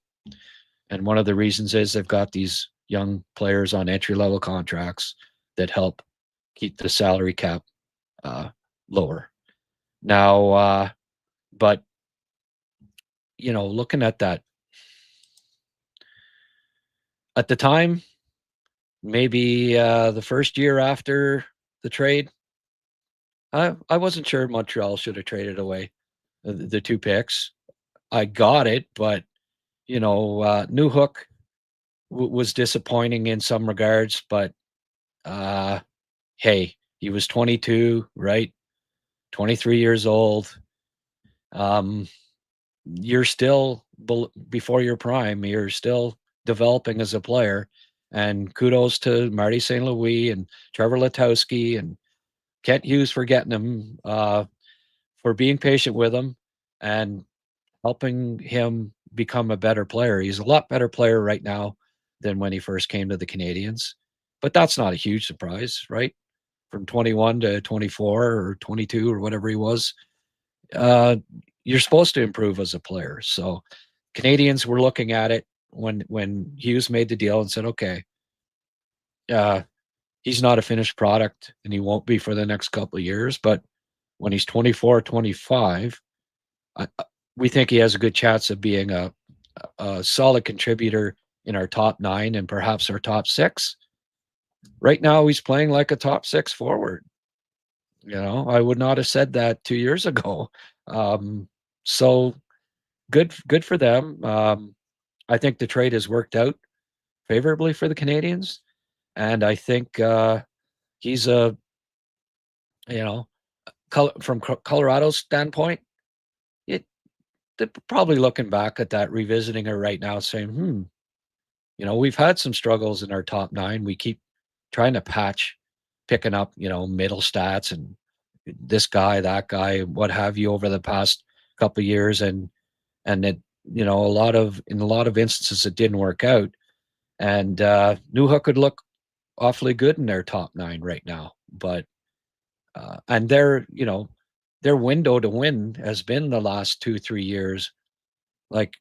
and one of the reasons is they've got these young players on entry level contracts that help keep the salary cap lower. Now, but looking at that at the time, maybe the first year after the trade, I wasn't sure Montreal should have traded away the 2 picks. I got it, but Newhook was disappointing in some regards, but hey, he was 22, right? 23 years old. You're still before your prime. You're still developing as a player. And kudos to Marty St. Louis and Trevor Letowski and Kent Hughes for getting him, for being patient with him and helping him become a better player. He's a lot better player right now than when he first came to the Canadiens. But that's not a huge surprise, right? From 21 to 24 or 22 or whatever he was, you're supposed to improve as a player. So Canadians were looking at it when Hughes made the deal and said, okay, he's not a finished product and he won't be for the next couple of years. But when he's 24, 25, we think he has a good chance of being a solid contributor in our top 9 and perhaps our top 6. Right now, he's playing like a top 6 forward. I would not have said that 2 years ago. So good for them. I think the trade has worked out favorably for the Canadiens, and I think he's from Colorado's standpoint, they're probably looking back at that, revisiting it right now, saying, we've had some struggles in our top 9. We keep trying to patch, picking up, middle stats and this guy, that guy, what have you over the past couple of years. And it, in a lot of instances, it didn't work out. And Newhook could look awfully good in their top 9 right now. But, and their window to win has been the last 2-3 years. Like,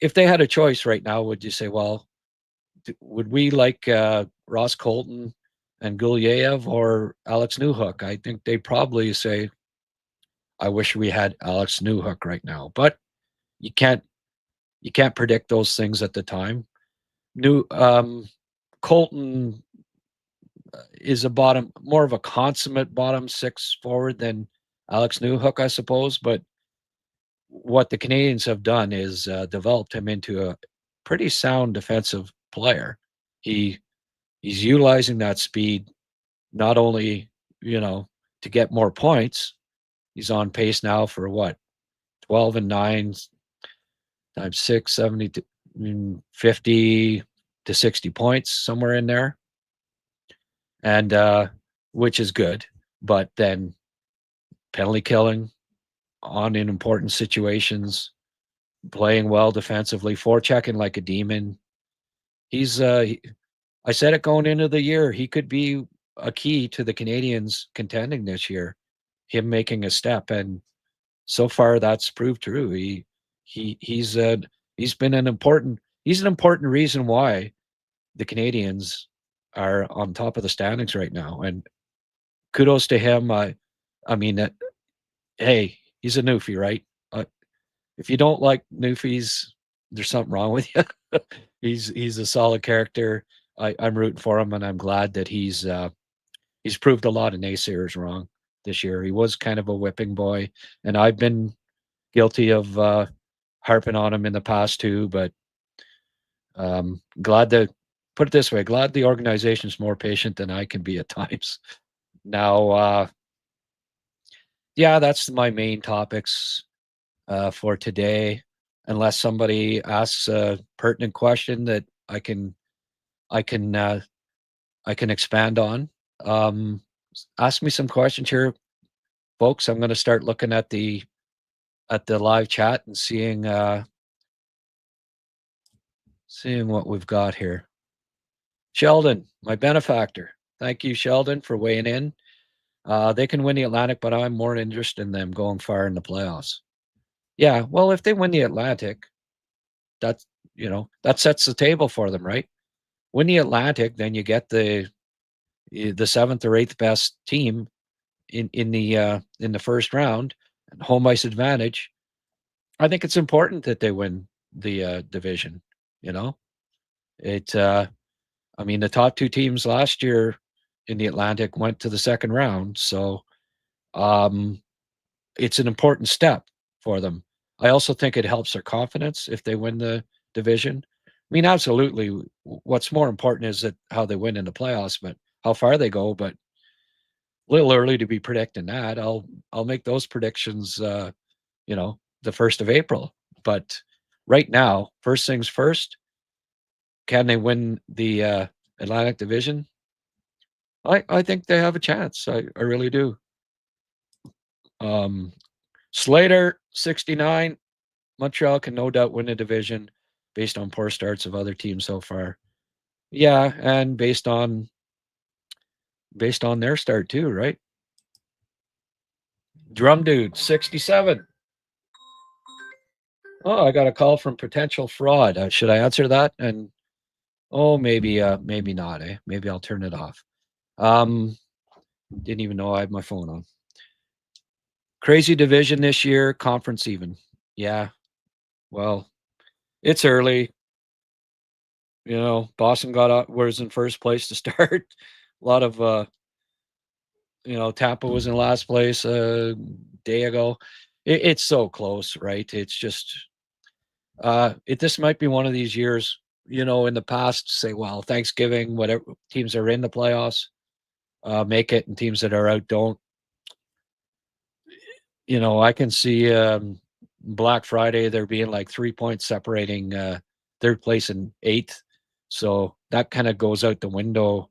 if they had a choice right now, would you say, well, would we like Ross Colton and Gulyayev or Alex Newhook? I think they'd probably say, I wish we had Alex Newhook right now. But you can't predict those things at the time. Colton is more of a consummate bottom 6 forward than Alex Newhook, I suppose. But what the Canadiens have done is developed him into a pretty sound defensive player. He's utilizing that speed not only, to get more points. He's on pace now for 12 and 9 times 6, 70 to 50 to 60 points, somewhere in there. And which is good, but then penalty killing on in important situations, playing well defensively, forechecking like a demon. He's I said it going into the year, he could be a key to the Canadiens contending this year, him making a step, and so far that's proved true. He's been an important reason why the Canadiens are on top of the standings right now, and kudos to him. I mean, hey, he's a Newfie, right? If you don't like Newfies, there's something wrong with you. He's a solid character. I'm rooting for him, and I'm glad that he's proved a lot of naysayers wrong this year. He was kind of a whipping boy, and I've been guilty of harping on him in the past too. But glad to put it this way: glad the organization's more patient than I can be at times. Now, yeah, that's my main topics for today. Unless somebody asks a pertinent question that I can I can uh, I can expand on. Um, Ask me some questions here, folks. I'm going to start looking at the live chat and seeing what we've got here. Sheldon, my benefactor. Thank you, Sheldon, for weighing in. They can win the Atlantic, but I'm more interested in them going far in the playoffs. Yeah, well, if they win the Atlantic, that's that sets the table for them, right? Win the Atlantic, then you get the seventh or eighth best team in the first round, home ice advantage. I think it's important that they win the division. You know, it. I mean, the top two teams last year in the Atlantic went to the second round, so it's an important step for them. I also think it helps their confidence if they win the division. I mean, absolutely. What's more important is that how they win in the playoffs, but how far they go. But a little early to be predicting that. I'll make those predictions. The 1st of April. But right now, first things first. Can they win the Atlantic Division? I think they have a chance. I really do. Slater 69. Montreal can no doubt win the division based on poor starts of other teams so far. Yeah, and based on their start too, right? Drum Dude 67. Oh, I got a call from potential fraud. Should I answer that? And maybe not. Maybe I'll turn it off. Didn't even know I had my phone on. Crazy division this year, conference even. Yeah. Well, it's early. Boston was in first place to start. A lot of Tampa was in last place a day ago. It's so close, right? It's just this might be one of these years, in the past, say, well, Thanksgiving, whatever teams are in the playoffs, make it, and teams that are out don't. I can see Black Friday there being like 3 points separating third place and eighth. So that kind of goes out the window.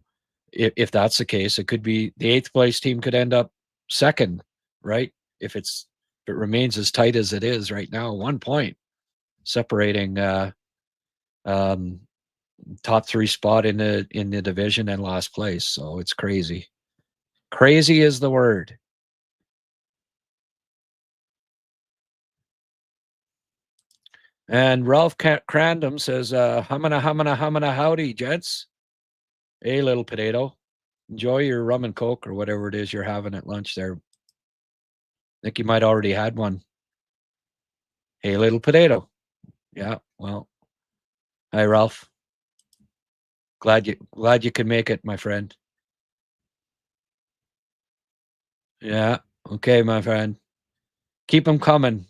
If that's the case, it could be the eighth place team could end up second, right? If it remains as tight as it is right now, 1 point separating top three spot in the division and last place. So it's crazy. Crazy is the word. And Ralph Crandom says, humana, howdy, gents. Hey, little potato. Enjoy your rum and coke or whatever it is you're having at lunch there. I think you might already had one. Hey, little potato. Yeah, well. Hi, Ralph. Glad you could make it, my friend. Yeah, okay, my friend. Keep them coming.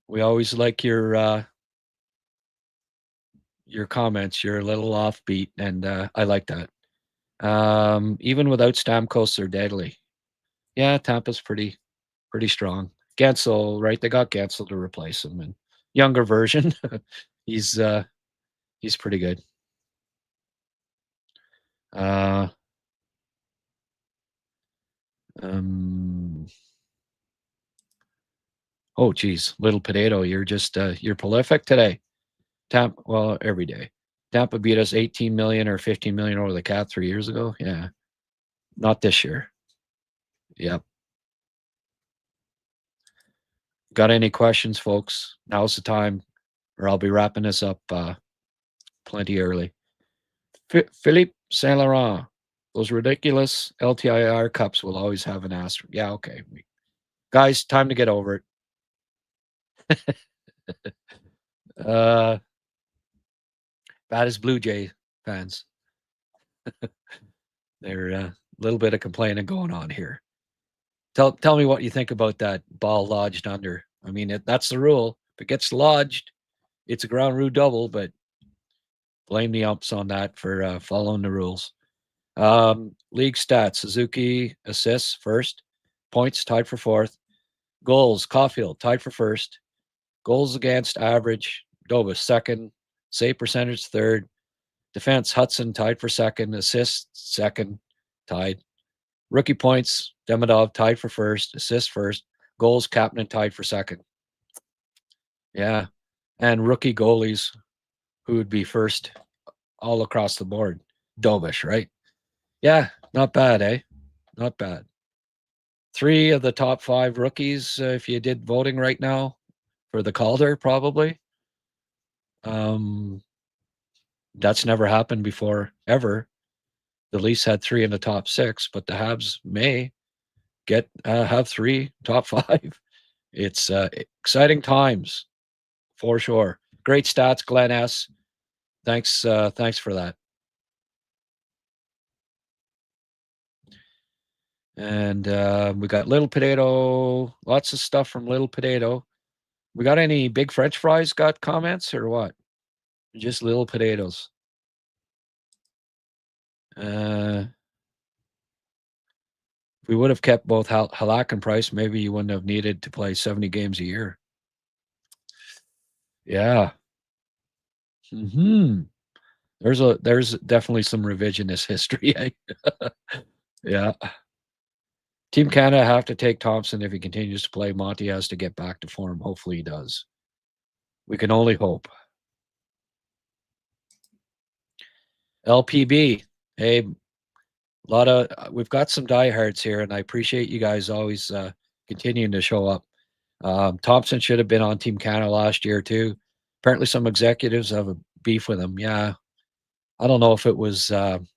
We always like your comments. You're a little offbeat, and I like that. Even without Stamkos, they're deadly. Yeah, Tampa's pretty strong. Gensel, right? They got Gensel to replace him, and younger version. he's pretty good. Oh, geez, little potato, you're just you're prolific today. Well, every day. Tampa beat us 18 million or 15 million over the cap 3 years ago. Yeah, not this year. Yep. Got any questions, folks? Now's the time, or I'll be wrapping this up plenty early. Philippe Saint Laurent, those ridiculous LTIR cups will always have an asterisk. Yeah, okay. Guys, time to get over it. Bad as Blue Jay fans. They're a little bit of complaining going on here. Tell me what you think about that ball lodged under. I mean, that's the rule. If it gets lodged, it's a ground rule double, but blame the umps on that for following the rules. League stats: Suzuki assists first, points tied for fourth, goals Caulfield tied for first, goals against average Dobas second, save percentage third, defense Hudson tied for second, assists second, tied. Rookie points Demidov tied for first, assists first, goals Kapanen tied for second. Yeah, and rookie goalies who would be first all across the board. Dobish, right? Yeah, not bad, eh? Not bad. 3 of the top 5 rookies, if you did voting right now for the Calder, probably. That's never happened before, ever. The Leafs had 3 in the top 6, but the Habs may have 3 top 5. It's exciting times for sure. Great stats, Glenn S. Thanks for that. And we got Little Potato, lots of stuff from Little Potato. We got any Big French Fries got comments or what? Just Little Potatoes. If we would have kept both Halak and Price, maybe you wouldn't have needed to play 70 games a year. Yeah. There's definitely some revisionist history. Yeah. Team Canada have to take Thompson if he continues to play. Monty has to get back to form. Hopefully he does. We can only hope. LPB. Hey, we've got some diehards here, and I appreciate you guys always continuing to show up. Thompson should have been on Team Canada last year too. Apparently some executives have a beef with him. Yeah. I don't know if it was the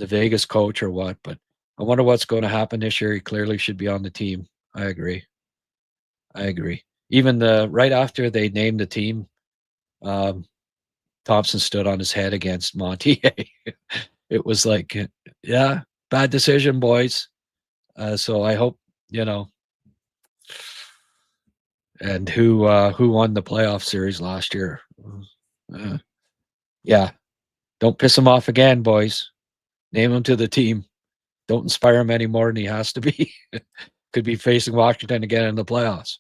Vegas coach or what, but I wonder what's going to happen this year. He clearly should be on the team. I agree. Even right after they named the team, Thompson stood on his head against Monty. It was like, yeah, bad decision, boys. So I hope, and who won the playoff series last year? Yeah, don't piss him off again, boys. Name him to the team. Don't inspire him any more than he has to be. Could be facing Washington again in the playoffs.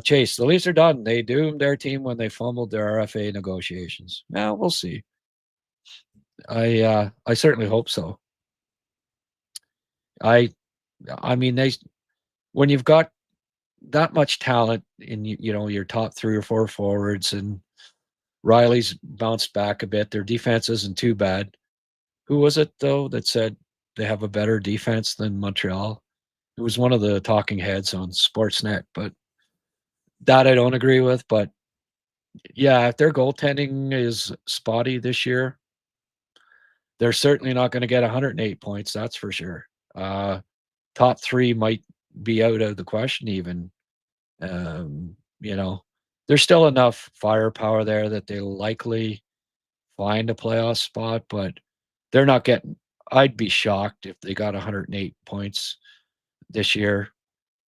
Chase, the Leafs are done. They doomed their team when they fumbled their RFA negotiations. Now we'll see. I certainly hope so. I mean, when you've got that much talent in your top 3 or 4 forwards, and Riley's bounced back a bit. Their defense isn't too bad. Who was it though that said they have a better defense than Montreal? It was one of the talking heads on Sportsnet, but that I don't agree with. But yeah, if their goaltending is spotty this year, they're certainly not going to get 108 points. That's for sure. Top 3 might be out of the question even. There's still enough firepower there that they'll likely find a playoff spot, but they're not getting. I'd be shocked if they got 108 points this year.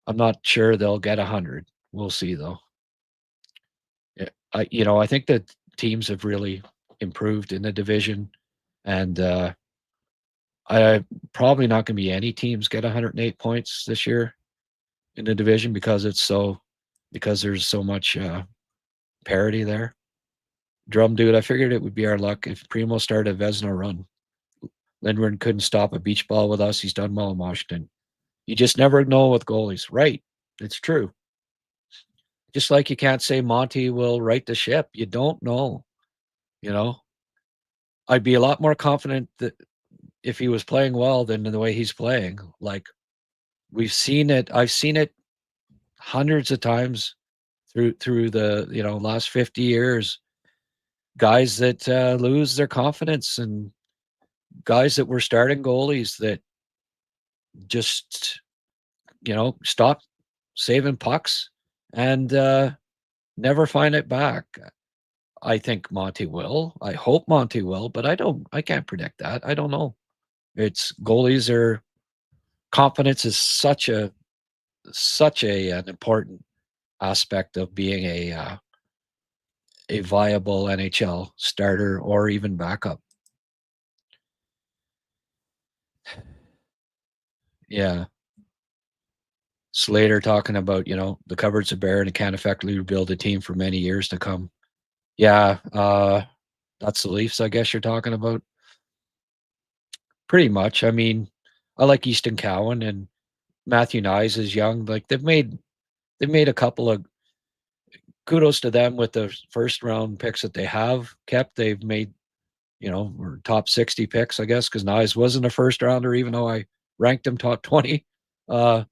I'm not sure they'll get 100. We'll see though. Yeah, I think that teams have really improved in the division, and I probably not going to be any teams get 108 points this year in the division because there's so much parity there. Drum dude, I figured it would be our luck if Primo started a Vezina run. Lindgren couldn't stop a beach ball with us. He's done well in Washington. You just never know with goalies. Right. It's true. Just like you can't say Monty will right the ship. You don't know. I'd be a lot more confident that if he was playing well than the way he's playing. Like we've seen it. I've seen it hundreds of times through the last 50 years. Guys that lose their confidence, and guys that were starting goalies that just stop saving pucks and never find it back. I think Monty will. I hope Monty will, but I can't predict that. I don't know. It's goalies are confidence is such an important aspect of being a viable NHL starter or even backup. Yeah. Slater talking about, the cupboards are bare and it can't effectively rebuild a team for many years to come. Yeah, that's the Leafs, I guess you're talking about. Pretty much. I mean, I like Easton Cowan and Matthew Nyes is young. Like they've made a couple of kudos to them with the first round picks that they have kept. They've made, or top 60 picks, I guess, because Nyes wasn't a first rounder, even though I ranked him top 20. Uh,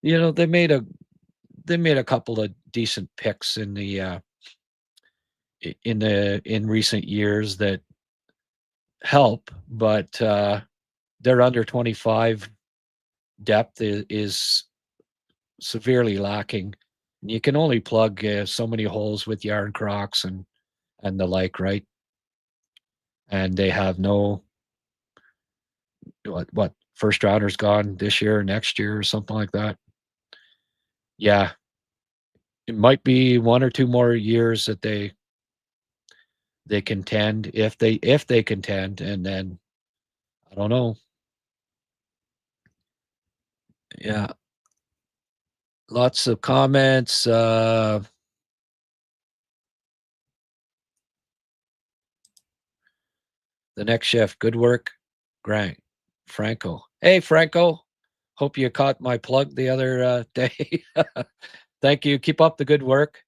they made a couple of decent picks in recent years that help, but their under 25 depth is severely lacking. You can only plug so many holes with Yarn Crocs and the like, right? And they have no what first rounders gone this year, next year, or something like that. Yeah, it might be one or two more years that they contend if they contend, and then I don't know. Yeah, lots of comments. The next shift, good work, Grant Franco. Hey, Franco. Hope you caught my plug the other day. Thank you. Keep up the good work.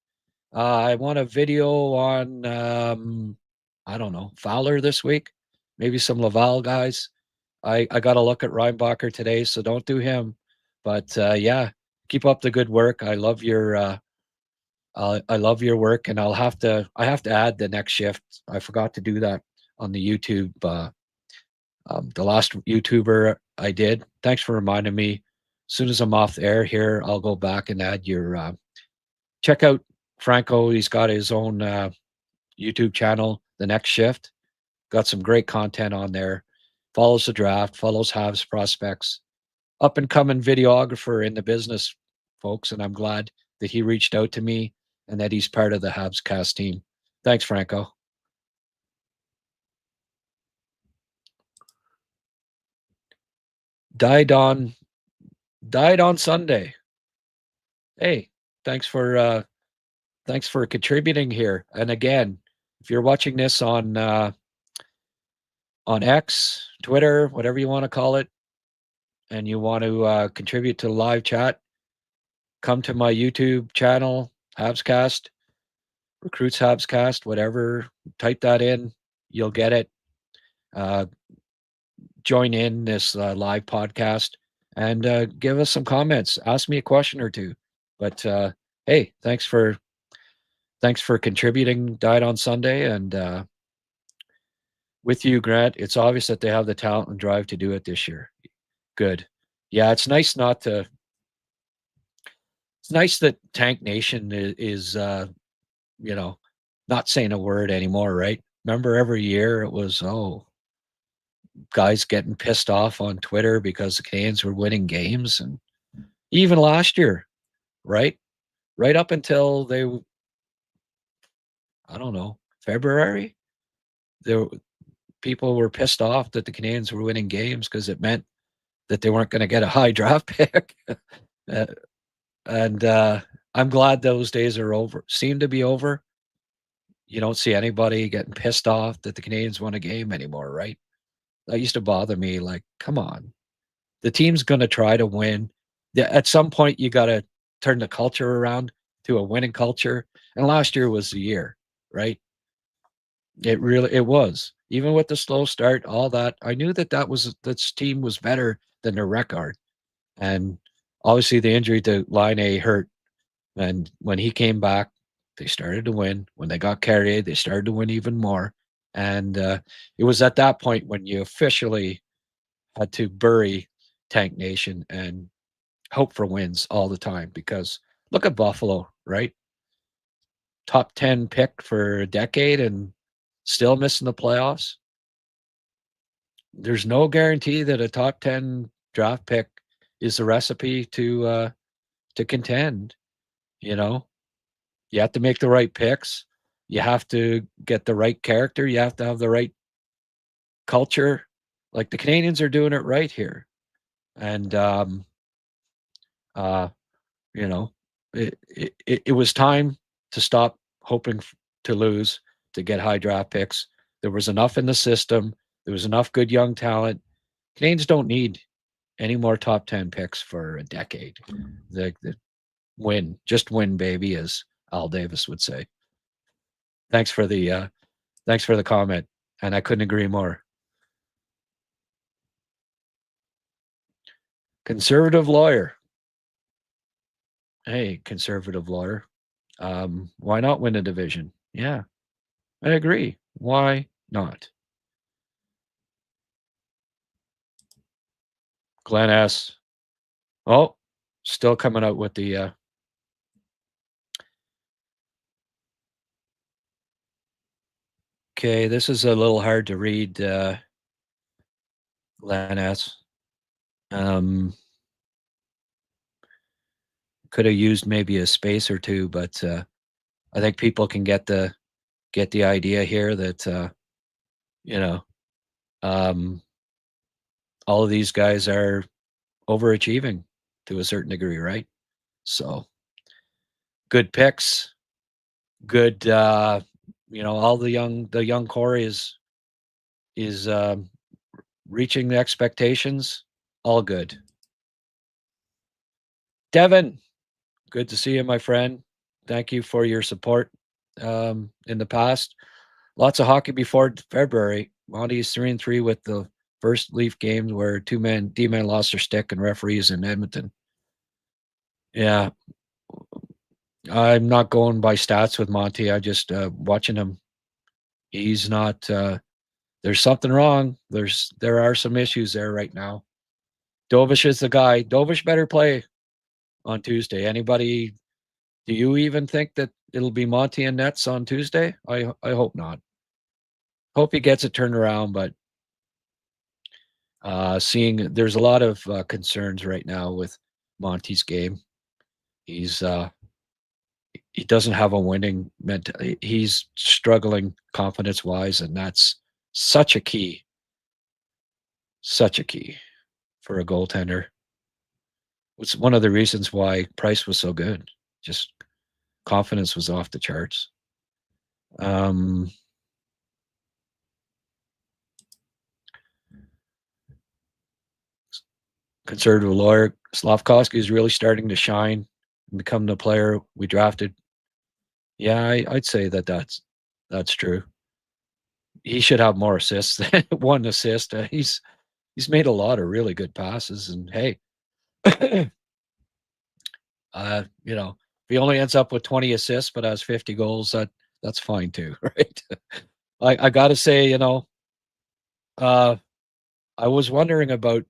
I want a video on, I don't know, Fowler this week. Maybe some Laval guys. I got to look at Reinbacher today, so don't do him. But yeah, keep up the good work. I love your work, and I have to add the next shift. I forgot to do that on the YouTube. The last YouTuber I did. Thanks for reminding me. As soon as I'm off the air here, I'll go back and add your. Check out Franco. He's got his own YouTube channel, The Next Shift. Got some great content on there. Follows the draft, follows Habs prospects. Up and coming videographer in the business, folks. And I'm glad that he reached out to me and that he's part of the HabsCast team. Thanks, Franco. Died on Sunday. Hey, thanks for contributing here. And again, if you're watching this on X, Twitter, whatever you want to call it, and you want to contribute to the live chat, come to my YouTube channel, HabsCast, Recruits HabsCast, whatever. Type that in, you'll get it. Uh, join in this live podcast and give us some comments. Ask me a question or two. But hey, thanks for contributing. Died on Sunday, and with you, Grant. It's obvious that they have the talent and drive to do it this year. Good. Yeah, it's nice not to. It's nice that Tank Nation is not saying a word anymore, right? Remember every year it was, guys getting pissed off on Twitter because the Canadians were winning games. And even last year, right? Right up until I don't know, February, there people were pissed off that the Canadians were winning games because it meant that they weren't going to get a high draft pick. Uh, and I'm glad those days are over. Seem to be over. You don't see anybody getting pissed off that the Canadians won a game anymore, right? That used to bother me. Like, come on, the team's going to try to win. At some point, you got to turn the culture around to a winning culture. And last year was the year, right? It was. Even with the slow start, all that, I knew that this team was better than their record. And obviously, the injury to Line A hurt. And when he came back, they started to win. When they got Carrier, they started to win even more. And it was at that point when you officially had to bury Tank Nation and hope for wins all the time. Because look at Buffalo, right? top 10 pick for a decade and still missing the playoffs. There's no guarantee that a top 10 draft pick is the recipe to contend. You know, you have to make the right picks. You have to get the right character. You have to have the right culture. Like the Canadians are doing it right here. And, you know, it was time to stop hoping to lose to get high draft picks. There was enough in the system. There was enough good young talent. Canadians don't need any more top 10 picks for a decade. The just win, baby, as Al Davis would say. Thanks for the comment, and I couldn't agree more. Conservative lawyer. Hey, conservative lawyer. Why not win a division? Yeah, I agree. Why not? Glenn S. Oh, still coming out with the okay, this is a little hard to read, Glenn S. Could have used maybe a space or two, but I think people can get the idea here that you know, all of these guys are overachieving to a certain degree, right? So good picks, good all the young core is reaching the expectations, all good. Devin, good to see you, my friend. Thank you for your support in the past. Lots of hockey before February. Monty's 3-3 with the first Leaf game where D-man lost their stick and referees in Edmonton. Yeah. I'm not going by stats with Monty. I just watching him. He's not there's something wrong. There are some issues there right now. Dovish is the guy. Dovish better play on Tuesday. Anybody, do you even think that it'll be Monty and Nets on Tuesday? I hope not. Hope he gets it turned around, but seeing there's a lot of concerns right now with Monty's game. He's he doesn't have a winning mentality. He's struggling confidence wise, and that's such a key for a goaltender. It's one of the reasons why Price was so good. Just confidence was off the charts. Conservative lawyer Slavkovsky is really starting to shine and become the player we drafted. Yeah, I'd say that's true. He should have more assists than one assist. He's made a lot of really good passes, and hey, if he only ends up with 20 assists but has 50 goals, that's fine too, right? I gotta say, I was wondering about,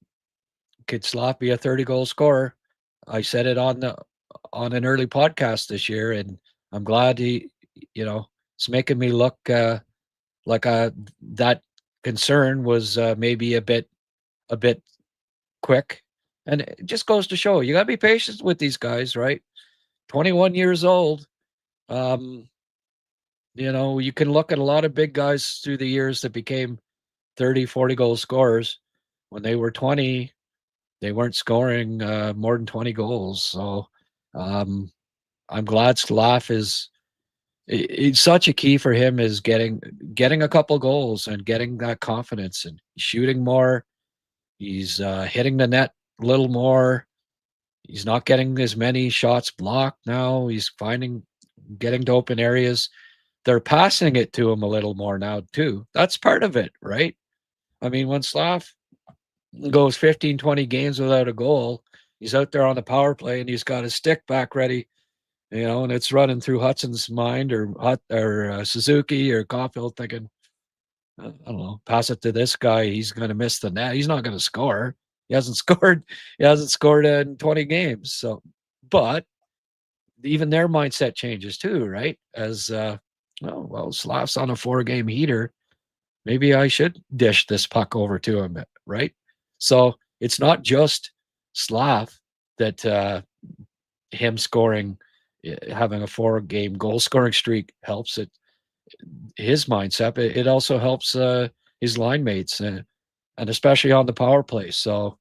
could Slav be a 30-goal scorer? I said it on an early podcast this year, and I'm glad it's making me look like that concern was maybe a bit quick. And it just goes to show you got to be patient with these guys, right? 21 years old. You can look at a lot of big guys through the years that became 30, 40 goal scorers. When they were 20, they weren't scoring more than 20 goals. So I'm glad Slav it's such a key for him is getting a couple goals and getting that confidence and shooting more. He's hitting the net a little more. He's not getting as many shots blocked now. He's getting to open areas. They're passing it to him a little more now too. That's part of it, right? I mean, when Slav goes 15, 20 games without a goal, he's out there on the power play and he's got his stick back ready, and it's running through Hudson's mind or Suzuki or Caulfield thinking, I don't know, pass it to this guy. He's going to miss the net. He's not going to score. He hasn't scored in 20 games. So, but even their mindset changes too, right? As well, Slav's on a 4-game heater. Maybe I should dish this puck over to him, right? So it's not just Slav that him scoring, having a 4-game goal scoring streak helps it. His mindset. It also helps his line mates, and especially on the power play. So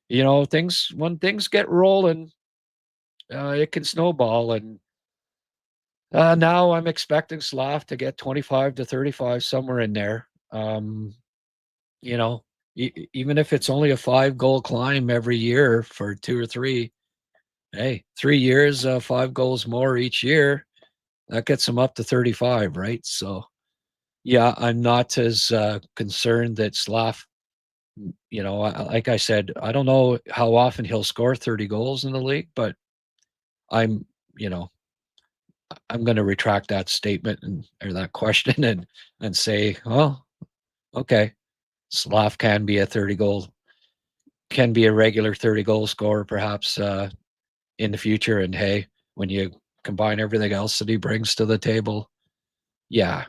when things get rolling, it can snowball. And now I'm expecting Slav to get 25 to 35, somewhere in there. You know, even if it's only a 5-goal climb every year for 2 or 3, hey, 3 years, 5 goals more each year, that gets him up to 35, right? So, yeah, I'm not as concerned that Slav, like I said, I don't know how often he'll score 30 goals in the league, but I'm, you know, I'm going to retract that statement or that question and say, well, okay, Slav can be a regular 30 goal scorer, perhaps in the future. And hey, when you combine everything else that he brings to the table, yeah,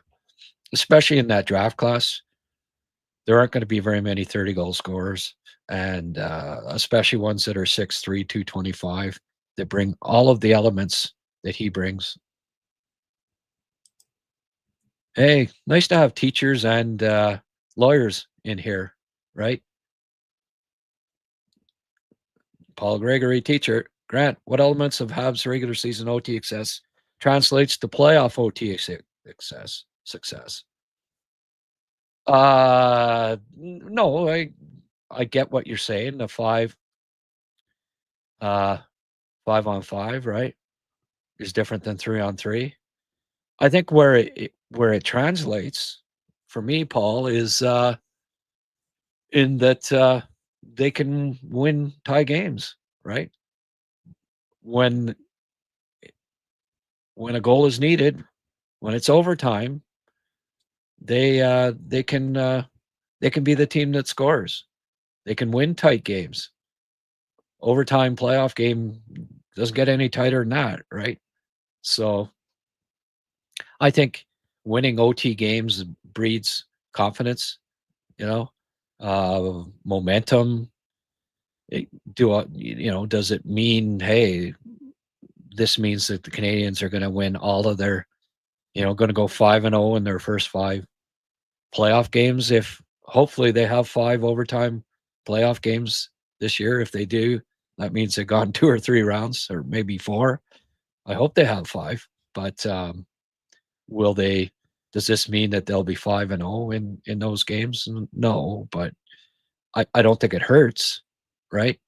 especially in that draft class, there aren't going to be very many 30 goal scorers, and especially ones that are 6'3", 225, that bring all of the elements that he brings. Hey, nice to have teachers and lawyers in here, right? Paul Gregory, teacher. Grant, what elements of Habs regular season OT success translates to playoff OT success? No, I get what you're saying. The 5-on-5, right, is different than 3-on-3. I think where it translates for me, Paul, is in that they can win tie games, right? When a goal is needed, when it's overtime, they can be the team that scores. They can win tight games. Overtime playoff game doesn't get any tighter than that, right? So I think winning OT games breeds confidence, momentum. Does it mean, hey, this means that the Canadians are going to win all of their, going to go 5-0 in their first 5 playoff games? If hopefully they have 5 overtime playoff games this year. If they do, that means they've gone 2 or 3 rounds, or maybe 4. I hope they have 5, but will they? Does this mean that they'll be 5-0 in those games? No, but I don't think it hurts, right?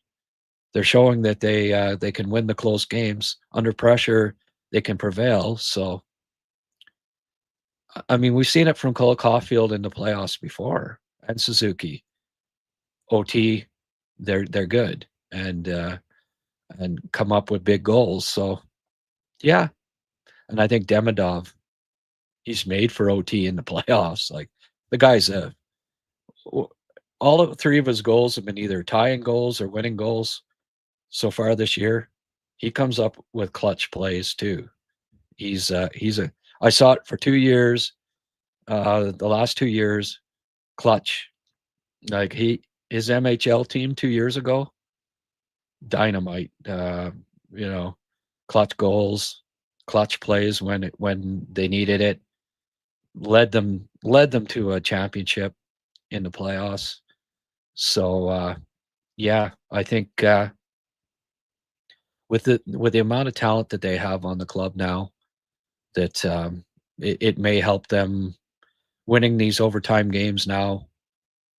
They're showing that they can win the close games under pressure. They can prevail. So, I mean, we've seen it from Cole Caulfield in the playoffs before, and Suzuki. OT, they're good, and come up with big goals. So, yeah, and I think Demidov, he's made for OT in the playoffs. Like, the guy's all of 3 of his goals have been either tying goals or winning goals so far this year. He comes up with clutch plays too. He's I saw it for 2 years. The last 2 years, clutch. Like, his MHL team 2 years ago, dynamite. You know, clutch goals, clutch plays when they needed it. Led them to a championship in the playoffs. So yeah, I think with the amount of talent that they have on the club now, that it may help them. Winning these overtime games now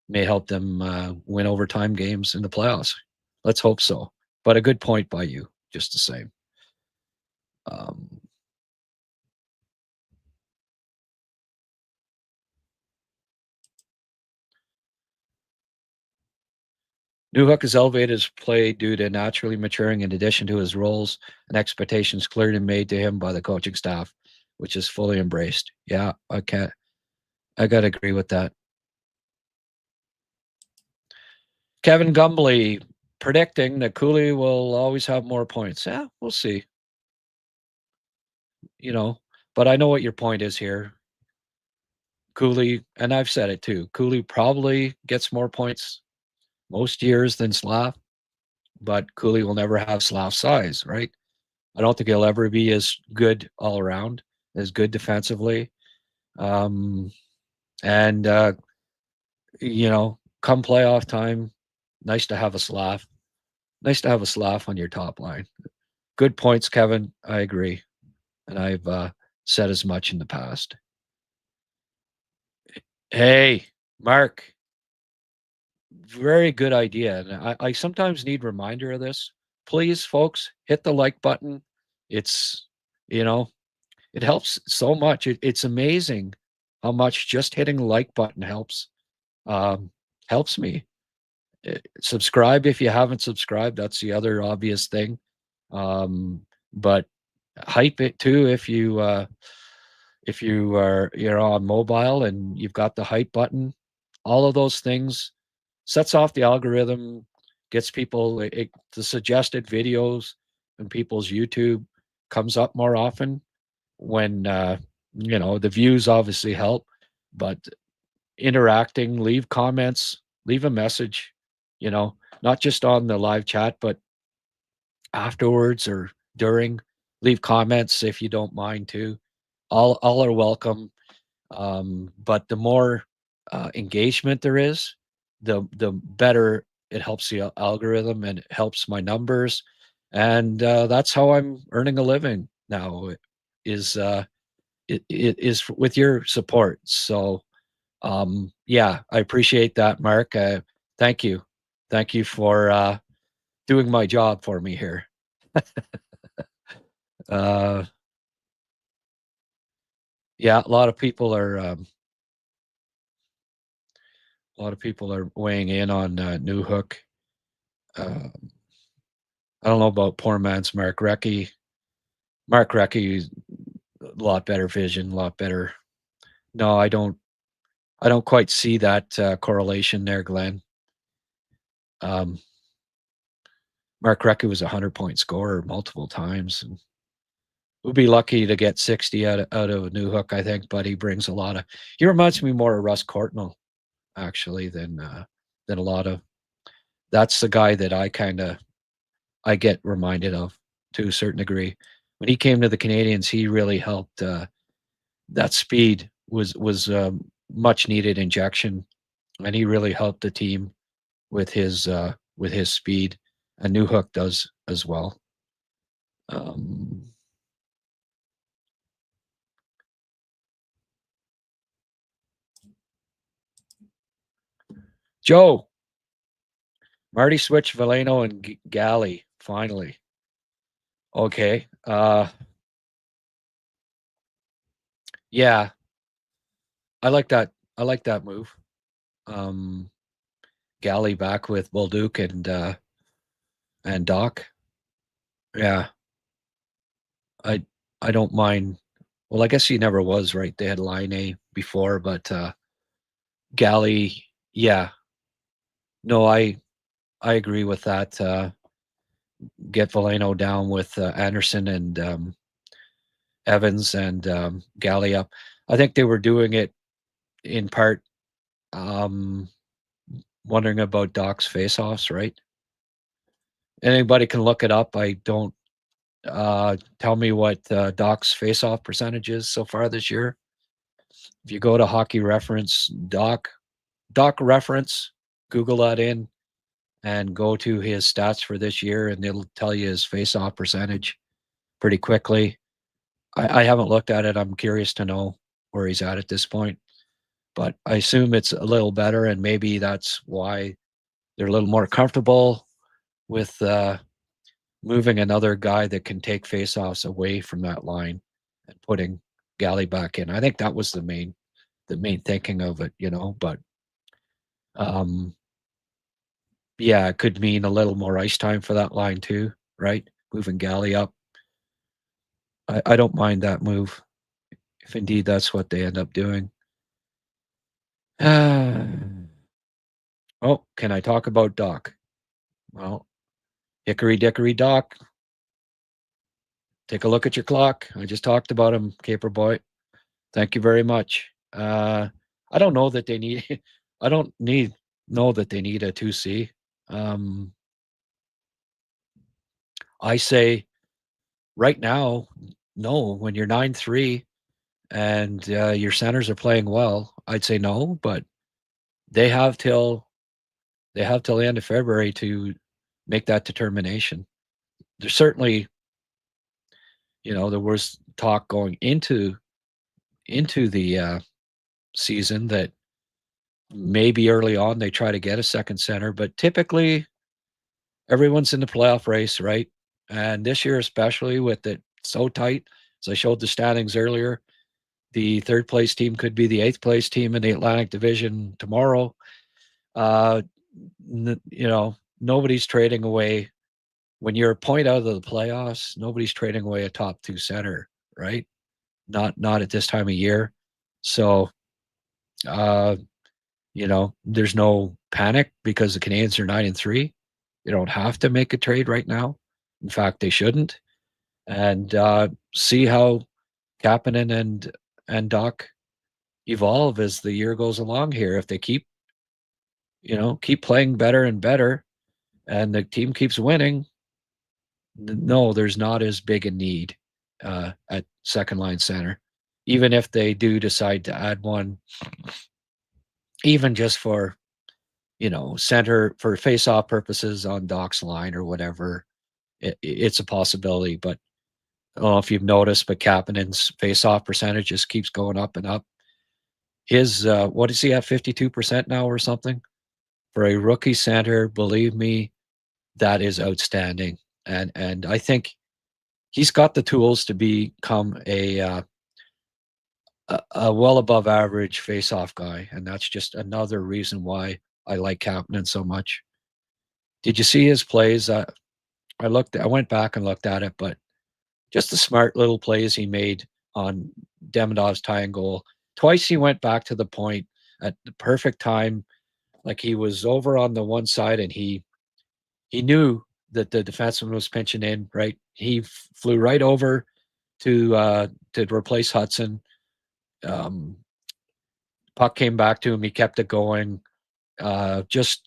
may help them win overtime games in the playoffs. Let's hope so. But a good point by you, just the same. Newhook has elevated his play due to naturally maturing in addition to his roles and expectations clearly made to him by the coaching staff, which is fully embraced. Yeah, I got to agree with that. Kevin Gumbley predicting that Cooley will always have more points. Yeah, we'll see. but I know what your point is here. Cooley, and I've said it too, Cooley probably gets more points most years than Slav, but Cooley will never have Slav's size, right? I don't think he'll ever be as good all around, as good defensively. Um, and come playoff time, nice to have a Slav. Nice to have a Slav on your top line. Good points, Kevin. I agree, and I've said as much in the past. Hey, Mark, very good idea. And I sometimes need reminder of this. Please, folks, hit the like button. It's, you know, it helps so much. It's amazing how much just hitting the like button helps. Helps me. Subscribe if you haven't subscribed. That's the other obvious thing. But hype it too if you're on mobile and you've got the hype button. All of those things sets off the algorithm, gets people the suggested videos and people's YouTube comes up more often when the views obviously help, but interacting, leave comments, leave a message, not just on the live chat, but afterwards or during, leave comments if you don't mind too. All are welcome. But the more engagement there is, the better it helps the algorithm and it helps my numbers, and that's how I'm earning a living now. Is it is with your support. So yeah, I appreciate that, Mark. Thank you for doing my job for me here. uh, yeah, a lot of people are weighing in on Newhook. Uh, I don't know about poor man's Mark Recchi. Mark Recchi, a lot better vision, a lot better. No, I don't. I don't quite see that correlation there, Glenn. Mark Recchi was a 100-point scorer multiple times, and we'll be lucky to get 60 out of Newhook, I think. But he brings a lot of. He reminds me more of Russ Courtnall, actually, than a lot of. That's the guy that I get reminded of to a certain degree. When he came to the Canadians, he really helped. That speed was much needed injection, and he really helped the team with his speed. And Newhook does as well. Joe, Marty switched Veleno and Galley finally. Okay. Yeah, I like that. I like that move. Galley back with Bolduc and Dach. Yeah, I I don't mind. Well, I guess he never was right. They had Line A before, but Galley. Yeah, no, I agree with that. Get Veleno down with Anderson and Evans and Galley up. I think they were doing it in part wondering about Doc's face-offs, right? Anybody can look it up. I don't tell me what Doc's face-off percentage is so far this year. If you go to Hockey Reference, Doc Reference, Google that in, and go to his stats for this year, and it'll tell you his face-off percentage pretty quickly. I haven't looked at it. I'm curious to know where he's at this point, but I assume it's a little better, and maybe that's why they're a little more comfortable with moving another guy that can take faceoffs away from that line and putting Galley back in. I think that was the main thinking of it, but yeah, it could mean a little more ice time for that line too, right? Moving Galley up. I don't mind that move, if indeed that's what they end up doing. Oh, can I talk about Dach? Well, Hickory Dickory Doc. take a look at your clock. I just talked about him, Caper Boy. Thank you very much. I don't know that they need. I don't need know that they need a 2C. I say right now, no. When you're 9-3 and your centers are playing well, I'd say no. But they have till the end of February to make that determination. There's certainly, there was talk going into the season that maybe early on they try to get a second center, but typically everyone's in the playoff race, right? And this year, especially with it so tight, as I showed the standings earlier, the third place team could be the eighth place team in the Atlantic Division tomorrow. Uh, nobody's trading away. When you're a point out of the playoffs, nobody's trading away a top two center, right? Not at this time of year. So, there's no panic because the Canadiens are 9-3. You don't have to make a trade right now. In fact, they shouldn't. And see how Kapanen and Dach evolve as the year goes along here. If they keep playing better and better, and the team keeps winning, no, there's not as big a need at second line center. Even if they do decide to add one, even just for center for face-off purposes on Dach's line or whatever, it's a possibility. But I don't know if you've noticed, but Kapanen's face-off percentage just keeps going up and up. His what is he at, 52% now or something? For a rookie center, believe me, that is outstanding. And I think he's got the tools to become a well above average face-off guy, and that's just another reason why I like Kapanen so much. Did you see his plays? I went back and looked at it, but just the smart little plays he made on Demidov's tying goal. Twice he went back to the point at the perfect time, like he was over on the one side and he knew that the defenseman was pinching in, right? He flew right over to replace Hudson. Puck came back to him. He kept it going. If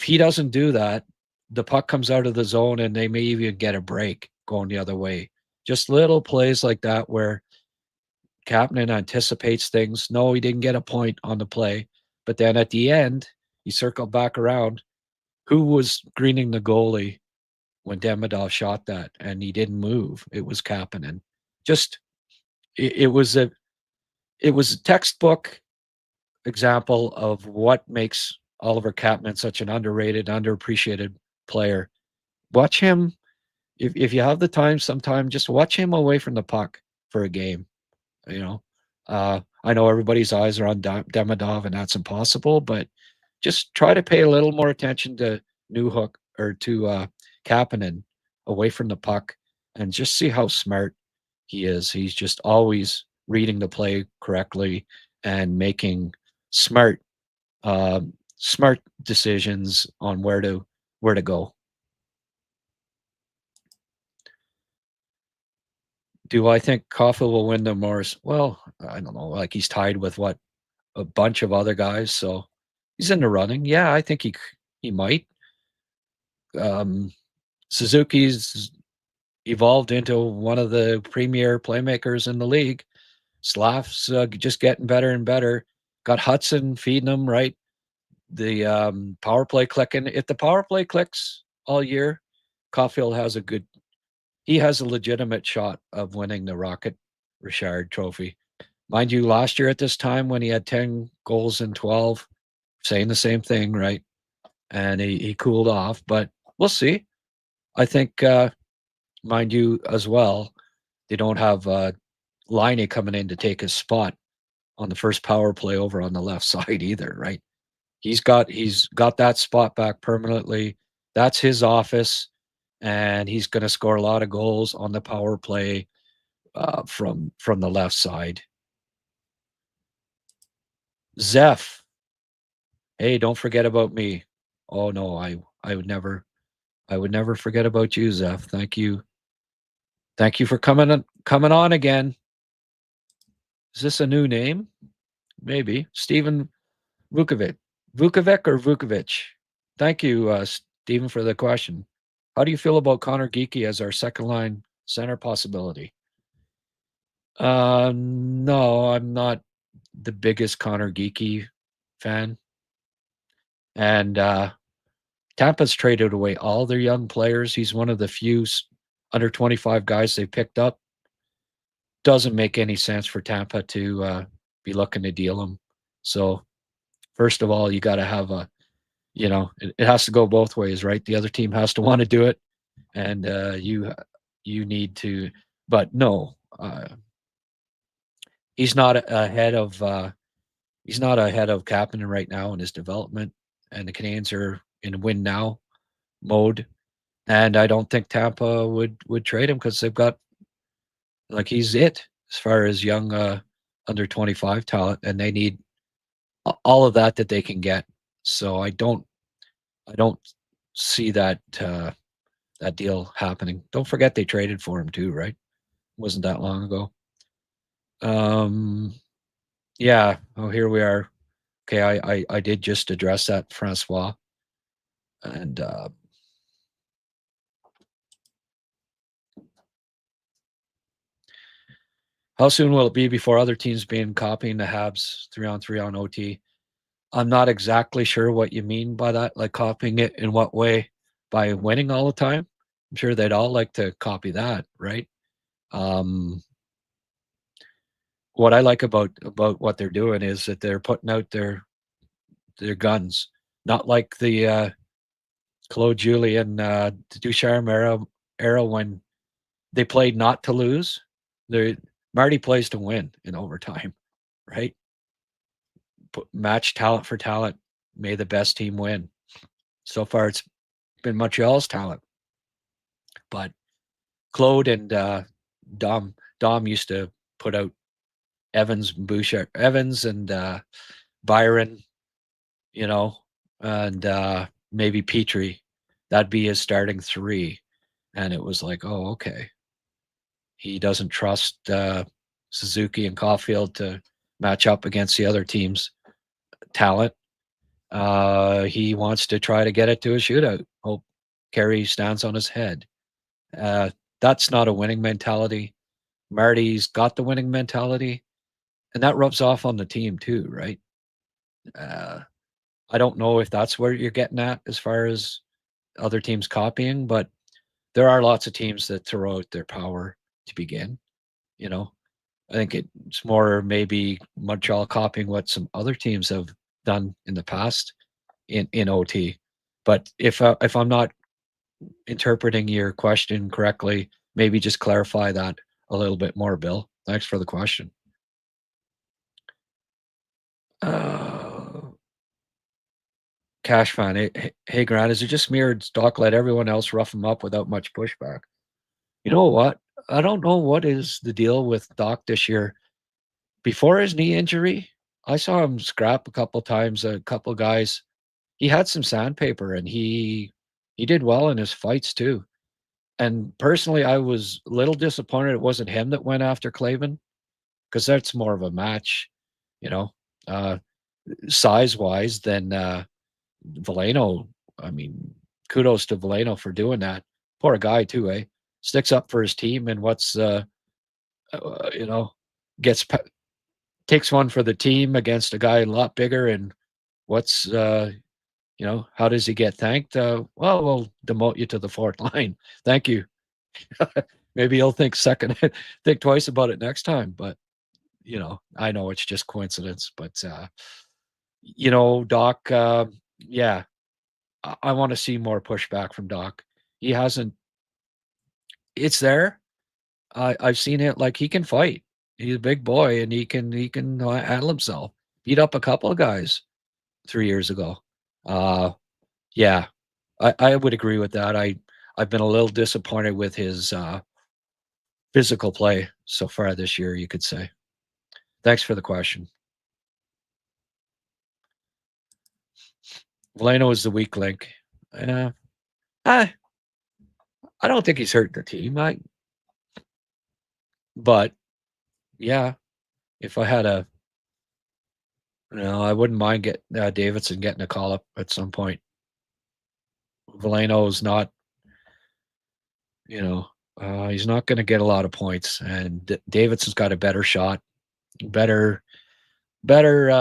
he doesn't do that, the puck comes out of the zone and they may even get a break going the other way. Just little plays like that where Kapanen anticipates things. No, he didn't get a point on the play. But then at the end, he circled back around. Who was greening the goalie when Demidov shot that and he didn't move? It was Kapanen. It was a textbook example of what makes Oliver Kapanen such an underrated, underappreciated player. Watch him. If you have the time sometime, just watch him away from the puck for a game. I know everybody's eyes are on Demidov and that's impossible, but just try to pay a little more attention to Newhook or to Kapanen away from the puck and just see how smart he is. He's just always reading the play correctly and making smart decisions on where to go. Do I think Caulfield will win the Morris? Well, I don't know. Like he's tied with a bunch of other guys, so he's in the running. Yeah, I think he might. Suzuki's evolved into one of the premier playmakers in the league. Slav's just getting better and better. Got Hudson feeding him, right? The power play clicking. If the power play clicks all year, Caulfield has a legitimate shot of winning the Rocket Richard Trophy. Mind you, last year at this time when he had 10 goals in 12, saying the same thing, right? And he cooled off, but we'll see. I think, mind you, as well, they don't have Line coming in to take his spot on the first power play over on the left side either, right? He's got that spot back permanently. That's his office, and he's going to score a lot of goals on the power play from the left side. Zeph, hey, don't forget about me. Oh no, I would never forget about you, Zeph. Thank you Thank you for coming on again. Is this a new name? Maybe. Stephen Vukovic. Vukovic or Vukovic? Thank you, Stephen, for the question. How do you feel about Connor Geekie as our second line center possibility? No, I'm not the biggest Connor Geekie fan. And Tampa's traded away all their young players. He's one of the few under 25 guys they picked up. Doesn't make any sense for Tampa to be looking to deal him. So, first of all, you got to have it has to go both ways, right? The other team has to want to do it, and you need to. But no, he's not ahead of Kapanen right now in his development, and the Canadiens are in win now mode. And I don't think Tampa would trade him because they've got he's it as far as young under 25 talent, and they need all of that they can get. So I don't see that that deal happening. Don't forget they traded for him too, right? Wasn't that long ago. Yeah. Oh, here we are. Okay, I did just address that, Francois. And how soon will it be before other teams begin copying the Habs 3-on-3 on OT? I'm not exactly sure what you mean by that, like copying it in what way? By winning all the time? I'm sure they'd all like to copy that, right? What I like about what they're doing is that they're putting out their guns, not like the Claude Julien Ducharme era when they played not to lose. Marty plays to win in overtime, right? Match talent for talent. May the best team win. So far, it's been Montreal's talent, but Claude and Dom used to put out Evans and Byron, and maybe Petrie. That'd be his starting three, and it was like, oh, okay. He doesn't trust Suzuki and Caulfield to match up against the other team's talent. He wants to try to get it to a shootout. Hope Carey stands on his head. That's not a winning mentality. Marty's got the winning mentality, and that rubs off on the team too, right? I don't know if that's where you're getting at as far as other teams copying, but there are lots of teams that throw out their power to begin. I think it's more maybe Montreal copying what some other teams have done in the past in OT. But if I'm not interpreting your question correctly, maybe just clarify that a little bit more, Bill. Thanks for the question. Cash fan, hey Grant, is it just me or does Dach let everyone else rough him up without much pushback? You know what? I don't know what is the deal with Dach this year. Before his knee injury, I saw him scrap a couple times, a couple guys. He had some sandpaper and he did well in his fights too. And personally, I was a little disappointed it wasn't him that went after Clavin because that's more of a match, size-wise than Veleno. I mean, kudos to Veleno for doing that. Poor guy too, eh? Sticks up for his team and gets takes one for the team against a guy a lot bigger. And how does he get thanked? Well, we'll demote you to the fourth line. Thank you. Maybe he'll think twice about it next time. But I know it's just coincidence. But Dach, yeah, I want to see more pushback from Dach. He hasn't. It's there. I've seen it. Like, he can fight. He's a big boy, and he can handle himself. Beat up a couple of guys 3 years ago. Yeah, I would agree with that. I've been a little disappointed with his physical play so far this year, you could say. Thanks for the question. Veleno is the weak link. I don't think he's hurt the team. But yeah, if I had a, I wouldn't mind Davidson getting a call up at some point. Veleno's not, he's not going to get a lot of points, and Davidson's got a better shot, better, better.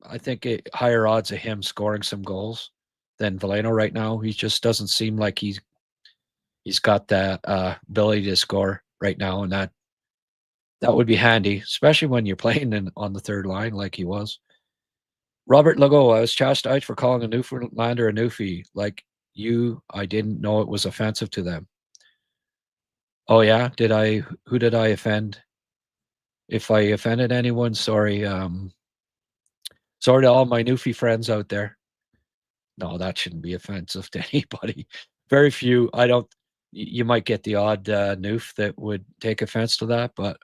I think higher odds of him scoring some goals than Veleno right now. He just doesn't seem like he's got that ability to score right now, and that would be handy, especially when you're playing on the third line like he was. Robert Legault, I was chastised for calling a Newfoundlander a Newfie. Like you, I didn't know it was offensive to them. Oh yeah, did I? Who did I offend? If I offended anyone, sorry. Sorry to all my Newfie friends out there. No, that shouldn't be offensive to anybody. Very few. I don't. You might get the odd Newf that would take offense to that, but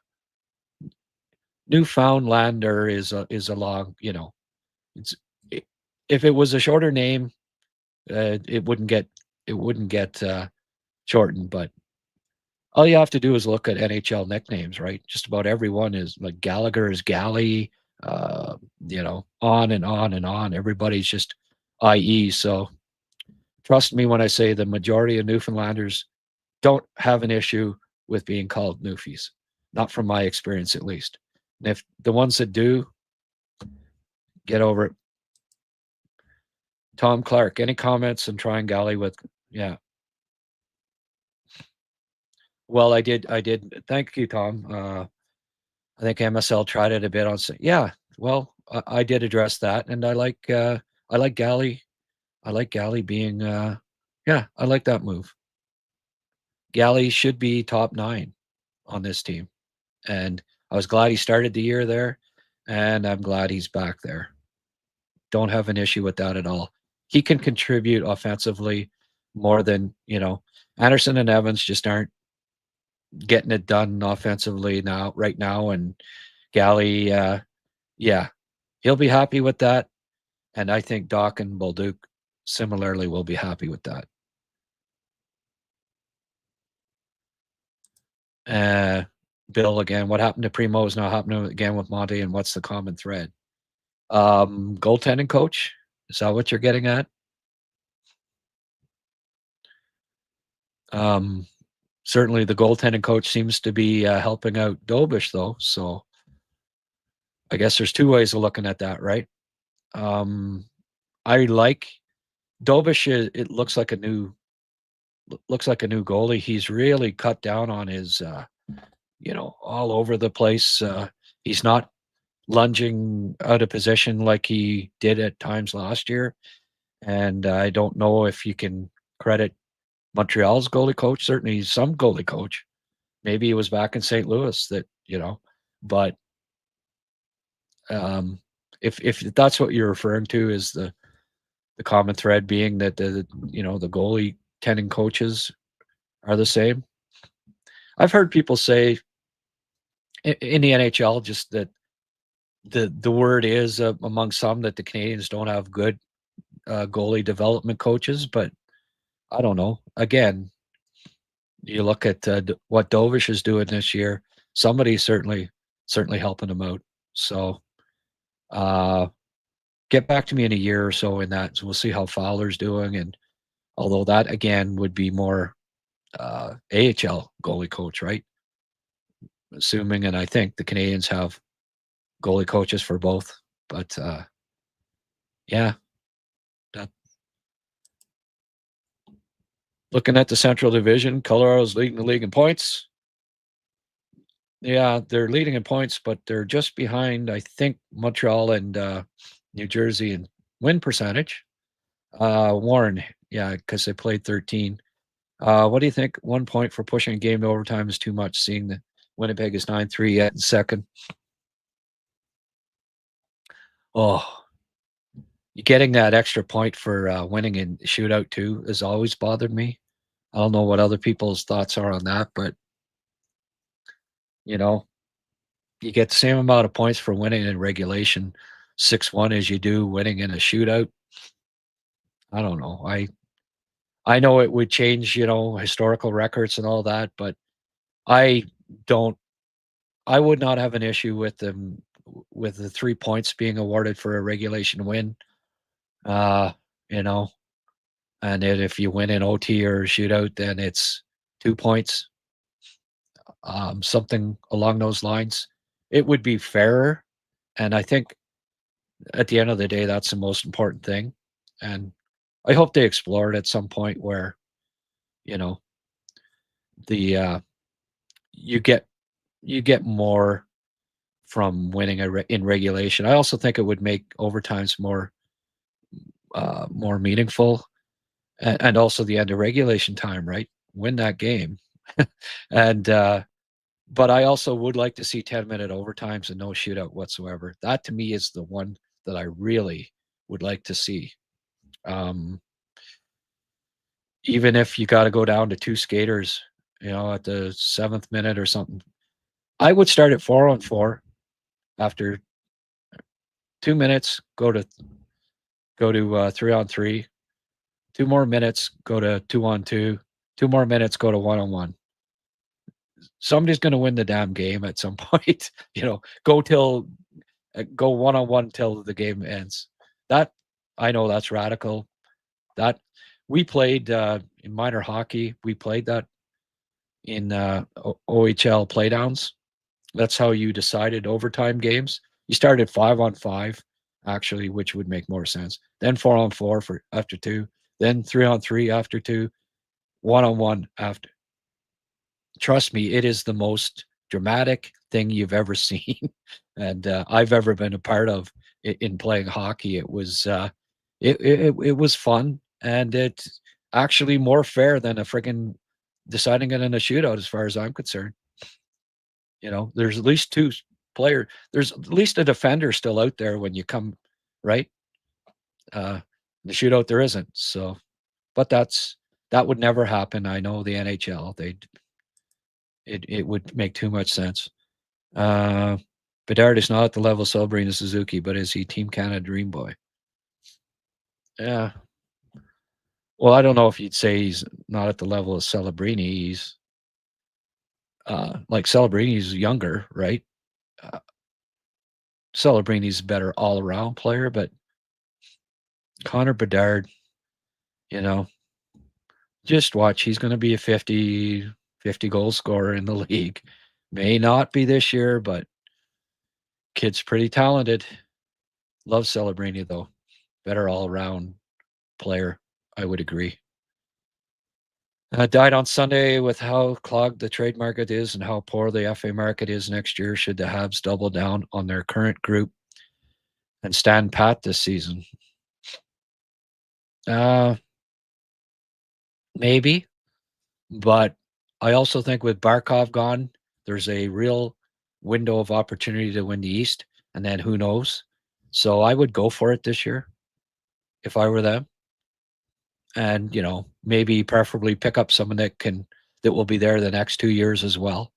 Newfoundlander is a long. It's if it was a shorter name, it wouldn't get shortened. But all you have to do is look at NHL nicknames, right? Just about everyone is like Gallagher is Galley, on and on and on. Everybody's just IE. So trust me when I say the majority of Newfoundlanders don't have an issue with being called Newfies. Not from my experience, at least. And if the ones that do, get over it. Tom Clark, any comments on trying Galley with? Yeah. Well, I did. Thank you, Tom. I think MSL tried it a bit on. Yeah. Well, I did address that, and I like Galley. I like Galley being. Yeah, I like that move. Galley should be top 9 on this team, and I was glad he started the year there, and I'm glad he's back there. Don't have an issue with that at all. He can contribute offensively more than Anderson and Evans just aren't getting it done offensively right now, and Galley, yeah, he'll be happy with that, and I think Dach and Bolduc similarly will be happy with that. Bill again, what happened to Primo is now happening again with Monty, and what's the common thread? Goaltending coach, is that what you're getting at? Certainly the goaltending coach seems to be helping out Dobish, though, so I guess there's 2 ways of looking at that, right? I like Dobish. It looks like a new goalie. He's really cut down on his all over the place. He's not lunging out of position like he did at times last year, and I don't know if you can credit Montreal's goalie coach. Certainly some goalie coach. Maybe he was back in St. Louis but if that's what you're referring to, is the common thread being that the goalie tending coaches are the same. I've heard people say in the NHL just that the word is among some that the Canadians don't have good goalie development coaches, but I don't know. Again, you look at what Dovish is doing this year. Somebody's certainly helping him out. So get back to me in a year or so in that. So we'll see how Fowler's doing. And although that again would be more AHL goalie coach, right? Assuming, and I think the Canadians have goalie coaches for both. But yeah, looking at the Central Division, Colorado's leading the league in points. Yeah, they're leading in points, but they're just behind, I think, Montreal and New Jersey in win percentage. Warren, yeah, because they played 13. What do you think? 1 point for pushing a game to overtime is too much, seeing that Winnipeg is 9-3 yet in second. Oh, getting that extra point for winning in shootout too has always bothered me. I don't know what other people's thoughts are on that, but you get the same amount of points for winning in regulation 6-1 as you do winning in a shootout. I don't know. I know it would change, historical records and all that, but I would not have an issue with them with the 3 points being awarded for a regulation win. You know, and then if you win in OT or shootout, then it's 2 points. Something along those lines. It would be fairer, and I think at the end of the day, that's the most important thing. And I hope they explore it at some point where, you know, the you get more from winning in regulation. I also think it would make overtimes more meaningful, and also the end of regulation time, right? Win that game, and but I also would like to see 10-minute overtimes and no shootout whatsoever. That to me is the one that I really would like to see. Um, Even if you got to go down to 2 skaters, at the 7th minute or something, I would start at 4-on-4 after 2 minutes, go to 3-on-3, 2 more minutes, go to 2-on-2, 2 more minutes, go to 1-on-1. Somebody's going to win the damn game at some point. Go 1-on-1 till the game ends. That I know that's radical. That we played in minor hockey. We played that in OHL playdowns. That's how you decided overtime games. You started 5-on-5, actually, which would make more sense. Then 4-on-4 for after 2. Then 3-on-3 after 2. 1-on-1 after. Trust me, it is the most dramatic thing you've ever seen, and I've ever been a part of in playing hockey. It was it was fun, and it's actually more fair than a friggin' deciding it in a shootout, as far as I'm concerned. There's at least two player. There's at least a defender still out there when you come, right? The shootout there isn't. So, but that would never happen. I know the NHL. It would make too much sense. Bedard is not at the level of Celebrini Suzuki, but is he Team Canada Dream Boy? Yeah. Well, I don't know if you'd say he's not at the level of Celebrini. He's like Celebrini's younger, right? Celebrini's a better all around player, but Connor Bedard, you know, just watch. He's going to be a 50 goal scorer in the league. May not be this year, but kid's pretty talented. Love Celebrini, though. Better all around player. I would agree. Died on Sunday with how clogged the trade market is and how poor the FA market is next year. Should the Habs double down on their current group and stand pat this season? Maybe, but I also think with Barkov gone, there's a real window of opportunity to win the East, and then who knows? So I would go for it this year if I were them, and maybe preferably pick up someone that will be there the next 2 years as well,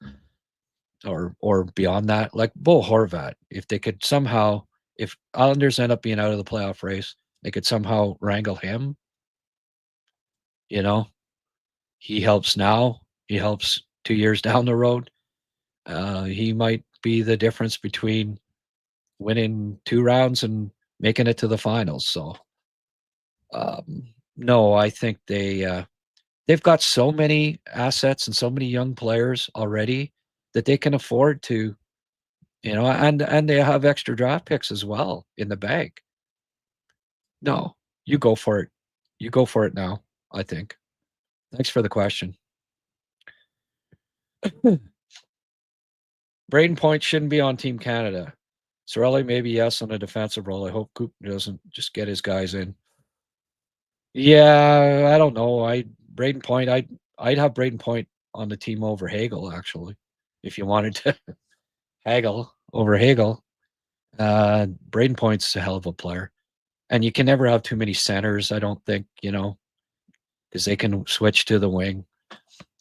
or beyond that, like Bo Horvat. If they could somehow, if Islanders end up being out of the playoff race, they could somehow wrangle him. He helps now. He helps 2 years down the road. He might be the difference between winning 2 rounds and making it to the finals. So, no, I think they've got so many assets and so many young players already that they can afford to, and they have extra draft picks as well in the bank. No, you go for it. You go for it now, I think. Thanks for the question. Braden Point shouldn't be on Team Canada. Sorelli, maybe yes on a defensive role. I hope Coop doesn't just get his guys in. Yeah, I don't know. Braden Point, I'd have Braden Point on the team over Hagel, actually, if you wanted to haggle over Hagel. Braden Point's a hell of a player. And you can never have too many centers, I don't think, because they can switch to the wing.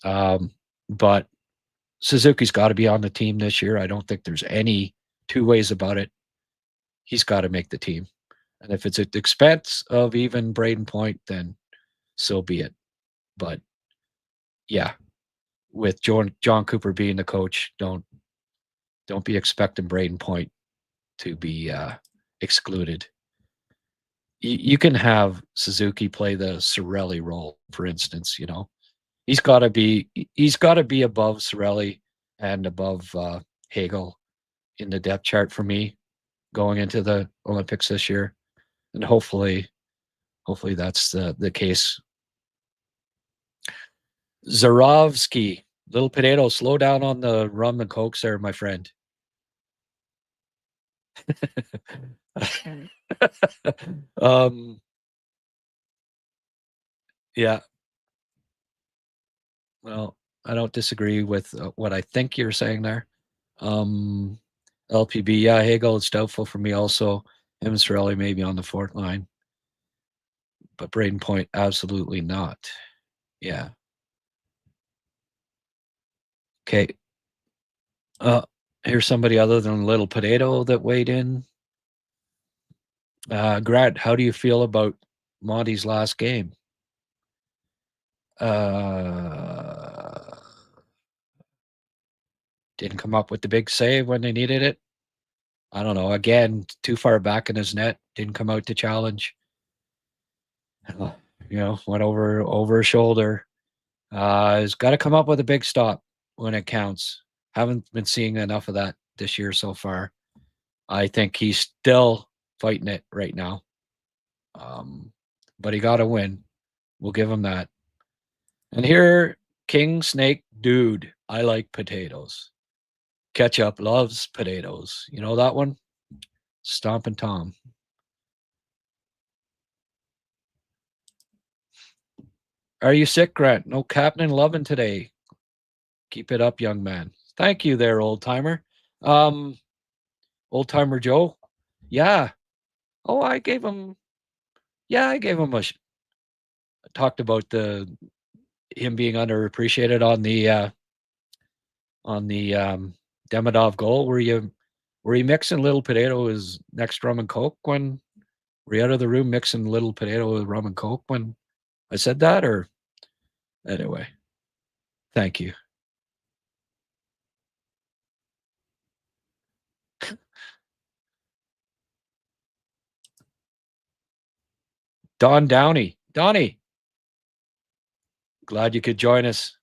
But Suzuki's got to be on the team this year. I don't think there's any two ways about it. He's got to make the team. And if it's at the expense of even Braden Point, then so be it. But yeah, with John Cooper being the coach, don't be expecting Braden Point to be excluded. You can have Suzuki play the Cirelli role, for instance. He's got to be above Cirelli and above Hagel in the depth chart for me going into the Olympics this year, and hopefully that's the case. Zarovsky, Little Potato, slow down on the rum and cokes there, my friend. Yeah. Well, I don't disagree with what I think you're saying there. LPB, yeah, Hagel is doubtful for me also. Him and Cirelli maybe on the fourth line. But Braden Point, absolutely not. Yeah. Okay. Here's somebody other than Little Potato that weighed in. Grant, how do you feel about Monty's last game? Didn't come up with the big save when they needed it. I don't know. Again, too far back in his net. Didn't come out to challenge. Went over his shoulder. He's got to come up with a big stop when it counts. Haven't been seeing enough of that this year so far. I think he's still fighting it right now. But he got to win. We'll give him that. And here, King Snake Dude, I like potatoes. Ketchup loves potatoes. You know that one? Stompin' Tom. Are you sick, Grant? No Captain Lovin' today. Keep it up, young man. Thank you there, old timer. Old timer Joe. Yeah. Oh, I gave him a talked about him being underappreciated on the Demidov goal. Were you mixing Little Potato as next rum and coke when were you out of the room mixing Little Potato with rum and coke when I said that? Or anyway, thank you. Don Downey. Donnie, glad you could join us.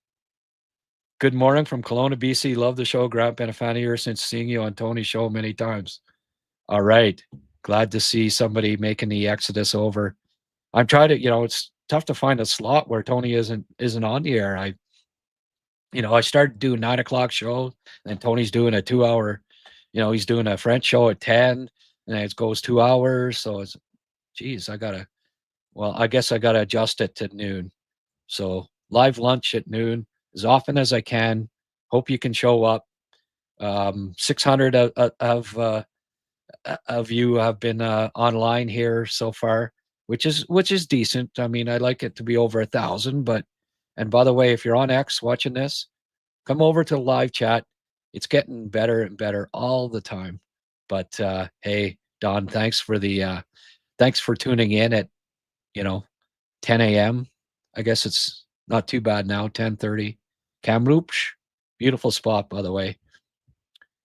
Good morning from Kelowna, BC. Love the show. Grant, been a fan of yours since seeing you on Tony's show many times. All right. Glad to see somebody making the exodus over. I'm trying to, it's tough to find a slot where Tony isn't on the air. I started doing 9:00 show, and Tony's doing a 2-hour, he's doing a French show at 10, and it goes 2 hours. So it's, geez, I guess I gotta adjust it to noon. So live lunch at noon as often as I can. Hope you can show up. 600 of you have been online here so far, which is decent. I mean, I like it to be over 1,000. And by the way, if you're on X watching this, come over to the live chat. It's getting better and better all the time. But hey, Don, thanks for tuning in at 10 a.m. I guess it's not too bad now. 10:30. Kamloops, beautiful spot, by the way.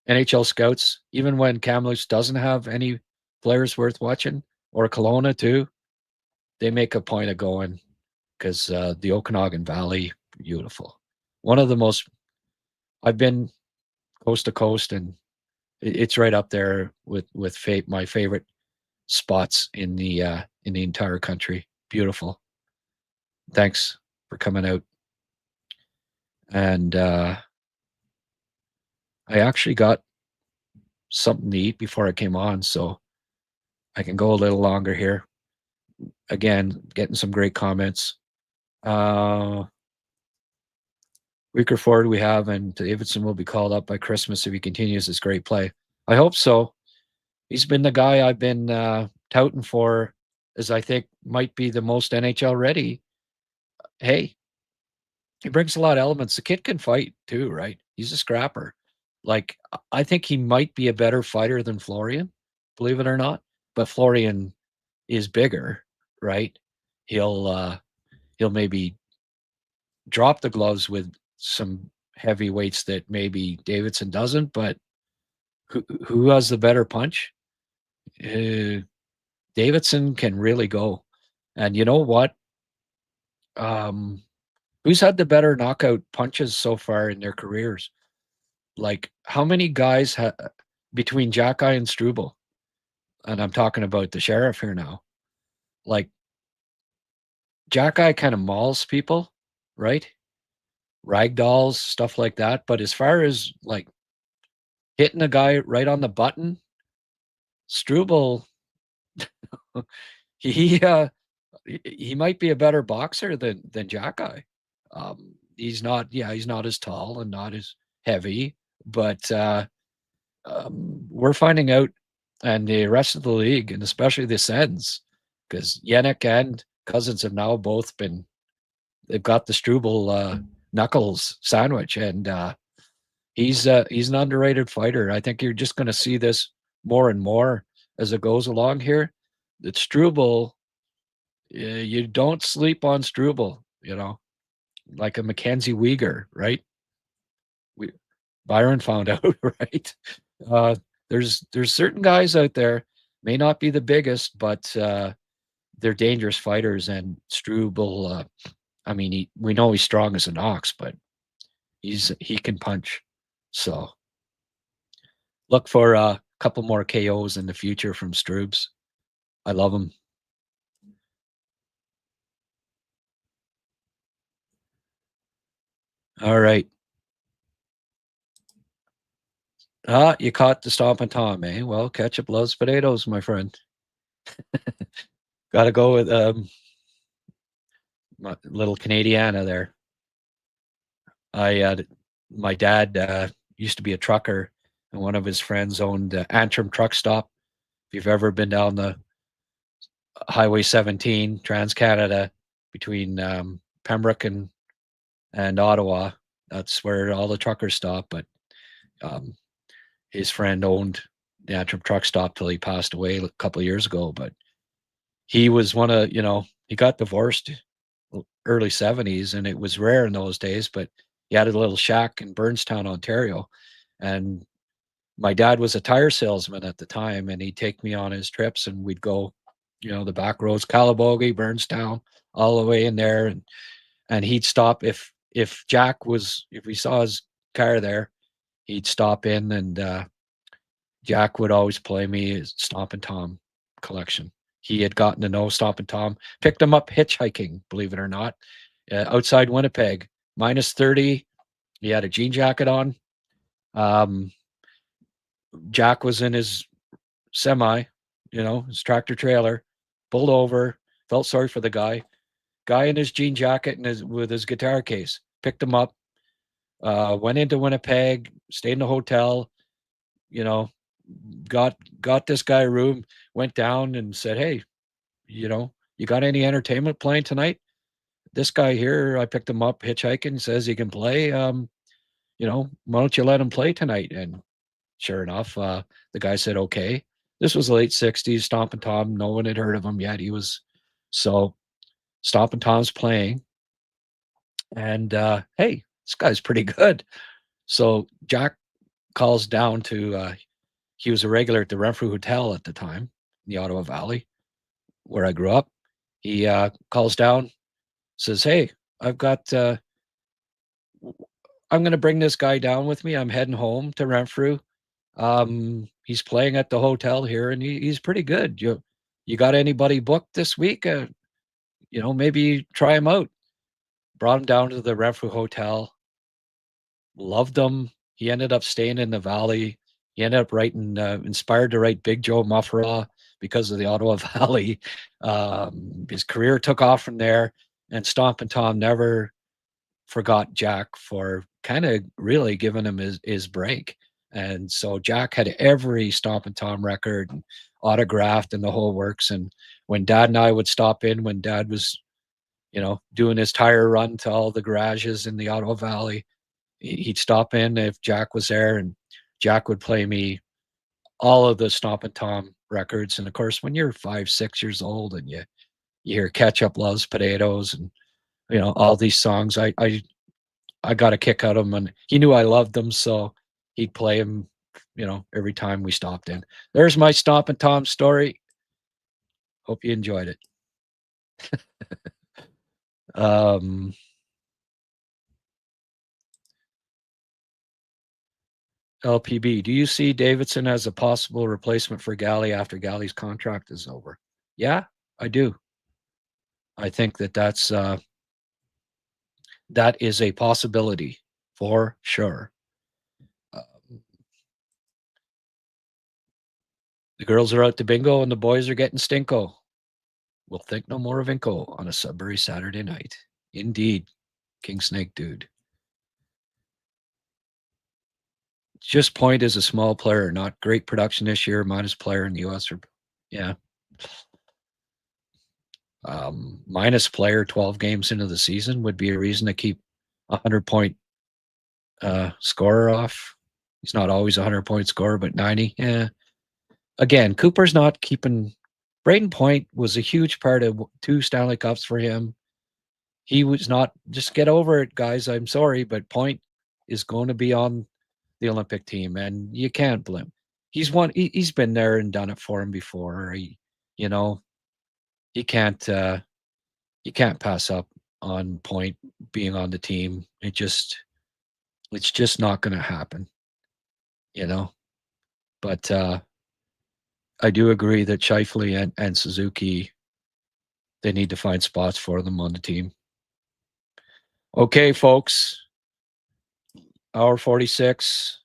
NHL scouts, even when Kamloops doesn't have any players worth watching, or Kelowna too, they make a point of going because the Okanagan Valley, beautiful. One of the most, I've been coast to coast, and it's right up there with my favorite spots in the entire country. Beautiful. Thanks for coming out. And I actually got something to eat before I came on, so I can go a little longer here. Again, getting some great comments. Rickerford we have, and Davidson will be called up by Christmas if he continues his great play. I hope so. He's been the guy I've been touting for, as I think might be the most NHL ready. Hey, he brings a lot of elements. The kid can fight too, right? He's a scrapper. Like, I think he might be a better fighter than Florian, believe it or not. But Florian is bigger, right? He'll maybe drop the gloves with some heavyweights that maybe Davidson doesn't, but who has the better punch? Davidson can really go. And you know what? Who's had the better knockout punches so far in their careers? Like, how many guys between Jackeye and Struble? And I'm talking about the sheriff here now. Like, Jackeye kind of mauls people, right? Ragdolls, stuff like that. But as far as like hitting a guy right on the button, Struble, he he might be a better boxer than Jackeye. He's not as tall and not as heavy, but we're finding out, and the rest of the league, and especially the Sens, because Yannick and Cousins have now both they've got the Struble knuckles sandwich, and he's an underrated fighter. I think you're just going to see this more and more as it goes along here. That Struble, you don't sleep on Struble, like a Mackenzie Weegar, right? Byron found out, right? There's certain guys out there, may not be the biggest, but they're dangerous fighters. And Struble, I mean, we know he's strong as an ox, but he can punch. So look for a couple more KOs in the future from Strubes. I love him. All right. You caught the Stompin' Tom, eh? Well, ketchup loves potatoes, my friend. Got to go with my little Canadiana there. My dad used to be a trucker, and one of his friends owned Antrim Truck Stop. If you've ever been down the Highway 17, Trans-Canada, between Pembroke and Ottawa, that's where all the truckers stop. But his friend owned the Antrim Truck Stop till he passed away a couple of years ago. But he was one of, he got divorced early 70s, and it was rare in those days, but he had a little shack in Burnstown, Ontario. And my dad was a tire salesman at the time, and he'd take me on his trips, and we'd go, the back roads, Calabogie, Burnstown, all the way in there. And he'd stop if we saw his car there, he'd stop in, and Jack would always play me his Stompin' Tom collection. He had gotten to know Stompin' Tom, picked him up hitchhiking, believe it or not, outside Winnipeg, -30. He had a jean jacket on. Jack was in his semi, his tractor trailer, pulled over, felt sorry for the guy in his jean jacket and with his guitar case, picked him up, went into Winnipeg, stayed in a hotel, got this guy a room, went down and said, hey, you got any entertainment playing tonight? This guy here, I picked him up hitchhiking, says he can play. Why don't you let him play tonight? And sure enough, the guy said, okay. This was late 60s, Stompin' Tom. No one had heard of him yet. So Stompin' Tom's playing. And hey, this guy's pretty good. So Jack calls down to, he was a regular at the Renfrew Hotel at the time, in the Ottawa Valley, where I grew up. He calls down, says, hey, I'm going to bring this guy down with me. I'm heading home to Renfrew. He's playing at the hotel here, and he's pretty good. You got anybody booked this week? Maybe try him out. Brought him down to the Renfrew Hotel. Loved him. He ended up staying in the Valley. He ended up writing, inspired to write Big Joe Mufferaw because of the Ottawa Valley. His career took off from there, and Stompin' Tom never forgot Jack for kind of really giving him his break. And so Jack had every Stompin' Tom record and autographed and the whole works. And when Dad and I would stop in, when Dad was, doing his tire run to all the garages in the Ottawa Valley, he'd stop in if Jack was there, and Jack would play me all of the Stompin' Tom records. And of course, when you're 5, 6 years old and you hear Ketchup Loves Potatoes and, all these songs, I I got a kick out of him, and he knew I loved him, so he'd play him, every time we stopped in. There's my Stomp and Tom story. Hope you enjoyed it. LPB, do you see Davidson as a possible replacement for Galley after Galley's contract is over? Yeah, I do. I think that is a possibility for sure. The girls are out to bingo and the boys are getting stinko. We'll think no more of Inco on a Sudbury Saturday night. Indeed, King Snake dude. Just Point is a small player, not great production this year. Minus player in the U.S. Yeah. Minus player 12 games into the season would be a reason to keep a 100-point scorer off. He's not always a 100-point scorer, but 90. Yeah. Again, Cooper's not keeping. Braden Point was a huge part of 2 Stanley Cups for him. He was not. Just get over it, guys. I'm sorry, but Point is going to be on the Olympic team, and you can't blame. He's been there and done it for him before. He can't pass up on Point being on the team. It's just not going to happen. But I do agree that Scheifele and Suzuki, they need to find spots for them on the team. Okay, folks. Hour 46.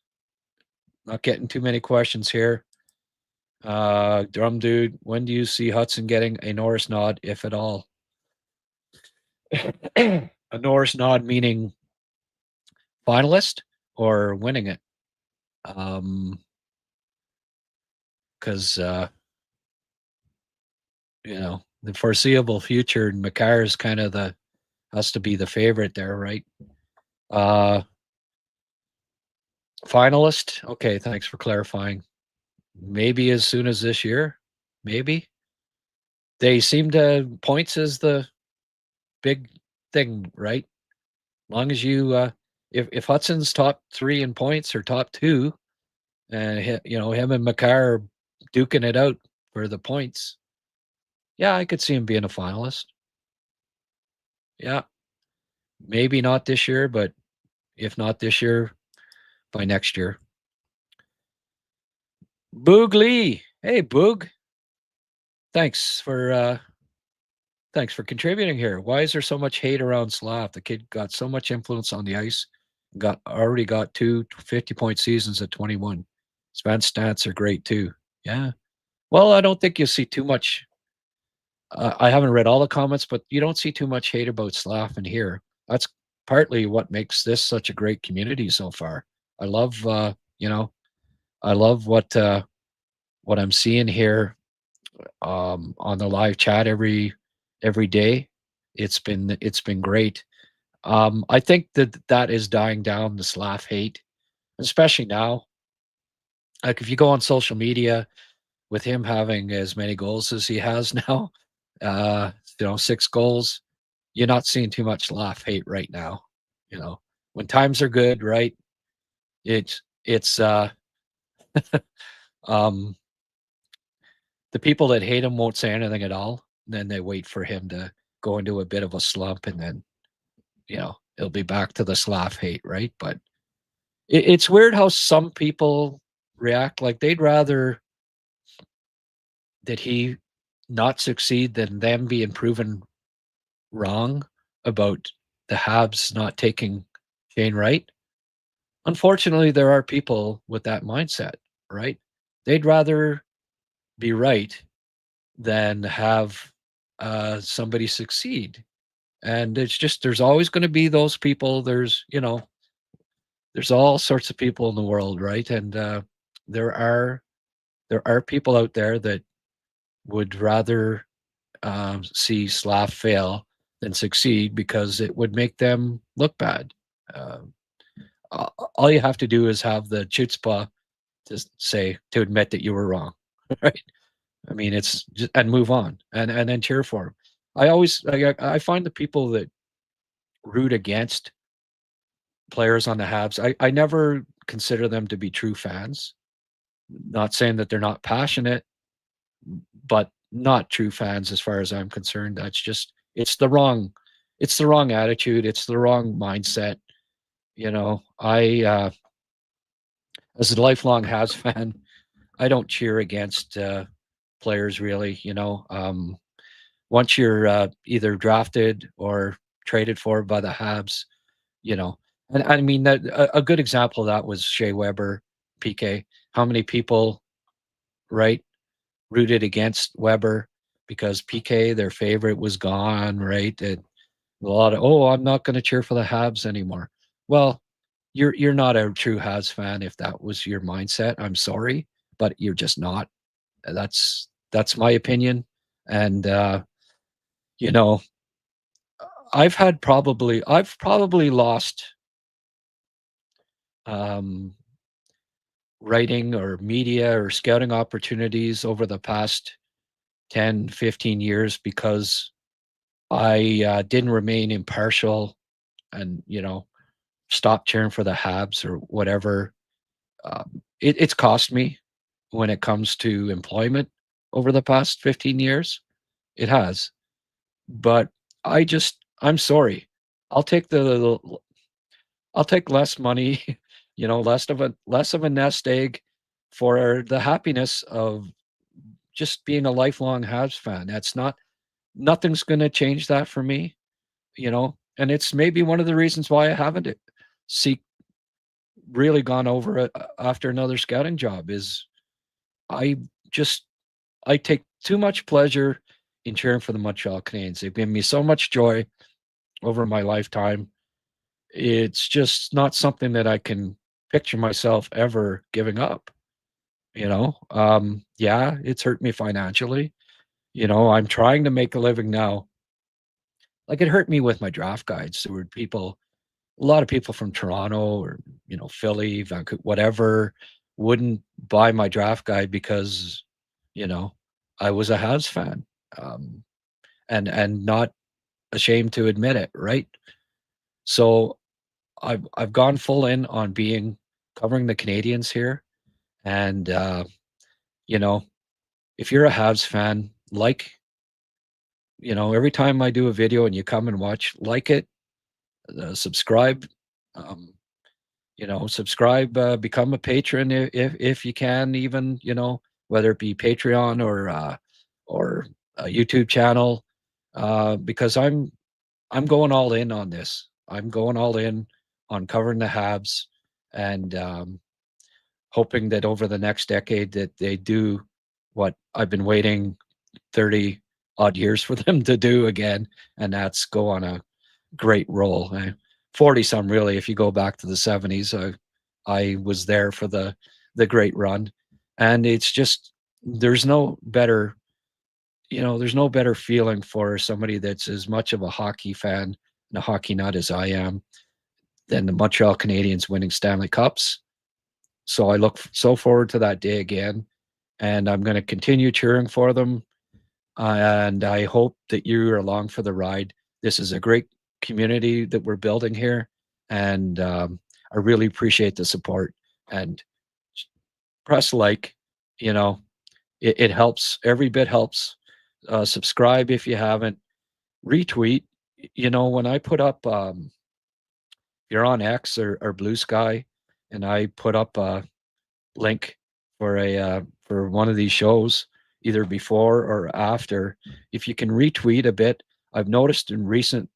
Not getting too many questions here. Drum Dude, when do you see Hudson getting a Norris nod, if at all? A Norris nod meaning finalist or winning it? Because the foreseeable future, Makar is kind of has to be the favorite there, right? Finalist. Okay, thanks for clarifying. Maybe as soon as this year. Maybe. They seem to points as the big thing, right? Long as you if Hudson's top 3 in points or top 2, and him and Makar are duking it out for the points. Yeah, I could see him being a finalist. Yeah. Maybe not this year, but if not this year, by next year. Boog Lee. Hey, Boog. Thanks for contributing here. Why is there so much hate around Slav? The kid got so much influence on the ice. Already got 2 50-point seasons at 21. Span's stats are great too. Yeah. Well, I don't think you'll see too much. I haven't read all the comments, but you don't see too much hate about Slav in here. That's partly what makes this such a great community so far. I love, I love what I'm seeing here on the live chat every day. It's been great. I think that is dying down, the Slav hate, especially now. Like if you go on social media, with him having as many goals as he has now, 6 goals, you're not seeing too much Slav hate right now. When times are good, right? It's the people that hate him won't say anything at all. Then they wait for him to go into a bit of a slump, and then it'll be back to the Slav hate, right? But it's weird how some people react. Like they'd rather that he not succeed than them being proven wrong about the Habs not taking Shane Wright. Unfortunately, there are people with that mindset, right? They'd rather be right than have somebody succeed. And it's just, there's always going to be those people. There's all sorts of people in the world, right? And there are people out there that would rather see Slav fail than succeed because it would make them look bad. All you have to do is have the chutzpah to admit that you were wrong, right? I mean, it's just, and move on and then cheer for him. I find the people that root against players on the Habs, I never consider them to be true fans. Not saying that they're not passionate, but not true fans as far as I'm concerned. That's just it's the wrong attitude, it's the wrong mindset. I as a lifelong Habs fan, I don't cheer against players really. Once you're either drafted or traded for by the Habs, you know, and I mean that a good example of that was Shea Weber, PK. How many people, right, rooted against Weber because PK, their favorite, was gone, right? And a lot of, oh, I'm not going to cheer for the Habs anymore. Well, you're not a true Habs fan if that was your mindset. I'm sorry, but you're just not. That's my opinion. And you know, I've probably lost um, writing or media or scouting opportunities over the past 10, 15 years because I didn't remain impartial and, stop cheering for the Habs or whatever. It's cost me when it comes to employment over the past 15 years. It has. But I'm sorry. I'll take I'll take less money, less of a nest egg for the happiness of just being a lifelong Habs fan. Nothing's going to change that for me, and it's maybe one of the reasons why I haven't seek really gone over it after another scouting job is I just I take too much pleasure in cheering for the Montreal Canadiens. They've given me so much joy over my lifetime. It's just not something that I can picture myself ever giving up. Yeah, it's hurt me financially. I'm trying to make a living now. Like it hurt me with my draft guides. There were a lot of people from Toronto or Philly, Vancouver, whatever, wouldn't buy my draft guide because you know I was a Habs fan, um, and not ashamed to admit it. Right. So I've gone full in on being covering the Canadians here, and you know if you're a Habs fan, every time I do a video and you come and watch, like it, subscribe. Um, subscribe, become a patron if you can, even, whether it be Patreon or a YouTube channel, because I'm going all in on this. I'm going all in on covering the Habs and hoping that over the next decade that they do what I've been waiting 30 odd years for them to do again, and that's go on a great roll. 40 some really, if you go back to the 70s. I was there for the great run, and it's just there's no better feeling for somebody that's as much of a hockey fan and a hockey nut as I am than the Montreal Canadiens winning Stanley Cups. So I look so forward to that day again, and I'm going to continue cheering for them. And I hope that you're along for the ride. This is a great community that we're building here, and I really appreciate the support. And press like, you know, it helps. Every bit helps. Subscribe if you haven't. Retweet. When I put up, you're on X or Blue Sky, and I put up a link for one of these shows, either before or after. If you can retweet a bit, I've noticed in recent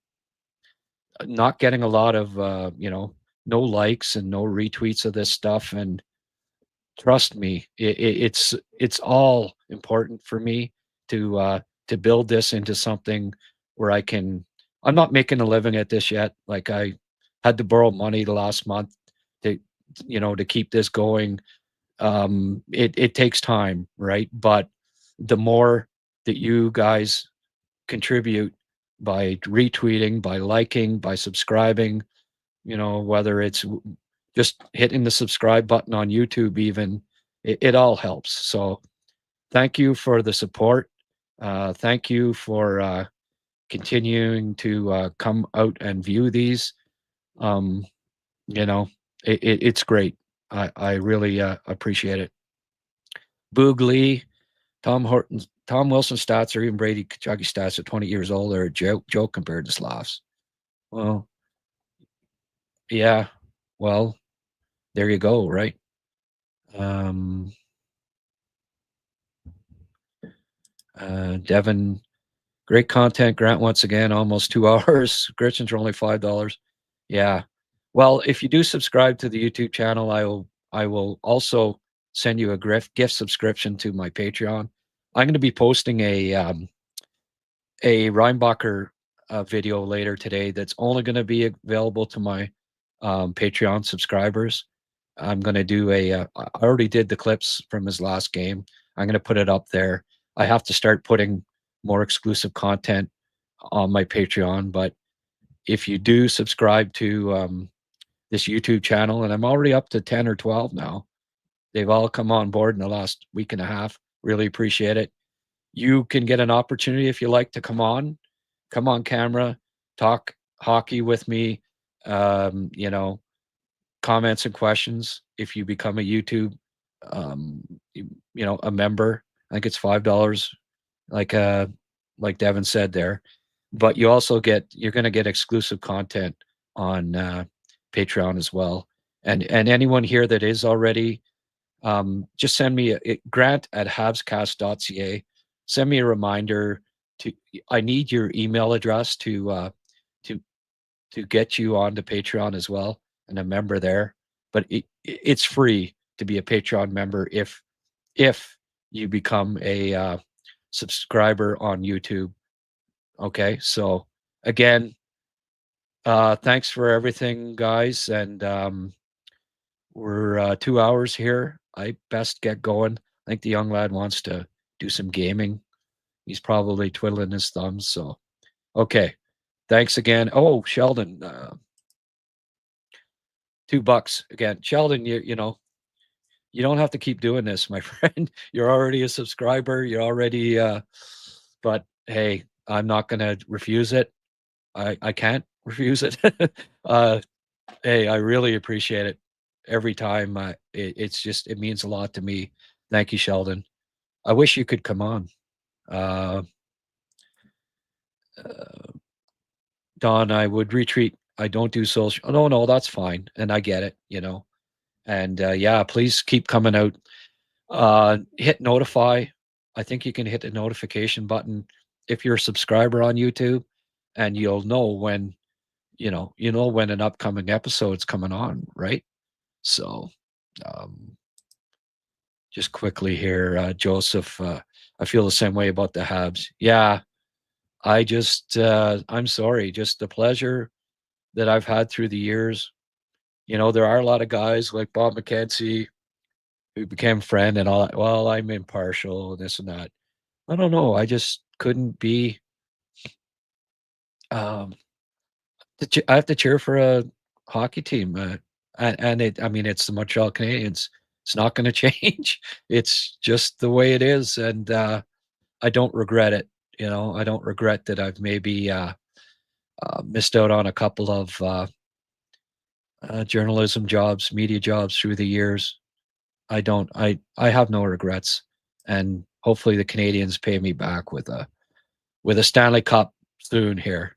not getting a lot of no likes and no retweets of this stuff, and trust me, it's all important for me to build this into something where I'm not making a living at this yet. Like, I had to borrow money the last month to to keep this going. It takes time, right? But the more that you guys contribute by retweeting, by liking, by subscribing, whether it's just hitting the subscribe button on YouTube, even, it all helps. So thank you for the support. Thank you for continuing to come out and view these. Um, It's great. I really appreciate it. Boog Lee, Tom Wilson stats, or even Brady Kachuk stats at 20 years old are a joke compared to Slavs. Well, yeah. Well, there you go, right? Devin, great content. Grant, once again, almost 2 hours. Gretchen's are only $5. Yeah. Well, if you do subscribe to the YouTube channel, I will also send you a gift subscription to my Patreon. I'm going to be posting a Reinbacher video later today that's only going to be available to my Patreon subscribers. I'm going to do I already did the clips from his last game. I'm going to put it up there. I have to start putting more exclusive content on my Patreon, but if you do subscribe to this YouTube channel, and I'm already up to 10 or 12 now, they've all come on board in the last week and a half. Really appreciate it. You can get an opportunity if you like to come on camera, talk hockey with me, comments and questions. If you become a YouTube, a member, I think it's $5, like Devin said there. But you're going to get exclusive content on Patreon as well. And anyone here that is already, just send me grant at habscast.ca. Send me a reminder I need your email address to get you onto Patreon as well and a member there. But it's free to be a Patreon member if you become a subscriber on YouTube. Okay, so again, thanks for everything, guys, and we're 2 hours here. I best get going. I think the young lad wants to do some gaming. He's probably twiddling his thumbs. So, okay, thanks again. Oh, Sheldon, $2 again. Sheldon, you don't have to keep doing this, my friend. You're already a subscriber. You're already, but hey, I'm not going to refuse it. I can't refuse it. Hey, I really appreciate it every time. It means a lot to me. Thank you, Sheldon. I wish you could come on. Don, I would retreat. I don't do social. Oh, no, that's fine. And I get it, And yeah, please keep coming out. Hit notify. I think you can hit the notification button if you're a subscriber on YouTube, and you'll know when, when an upcoming episode's coming on, right? So, just quickly here, Joseph, I feel the same way about the Habs. Yeah, I'm sorry, just the pleasure that I've had through the years. There are a lot of guys like Bob McKenzie who became friend and all that. Well, I'm impartial, this and that. I don't know. I just couldn't be. Um, I have to cheer for a hockey team, and it's the Montreal Canadiens. It's not going to change. It's just the way it is, and I don't regret it. I don't regret that I've maybe missed out on a couple of journalism jobs, media jobs through the years. I don't. I have no regrets, and hopefully the Canadians pay me back with a Stanley Cup soon here.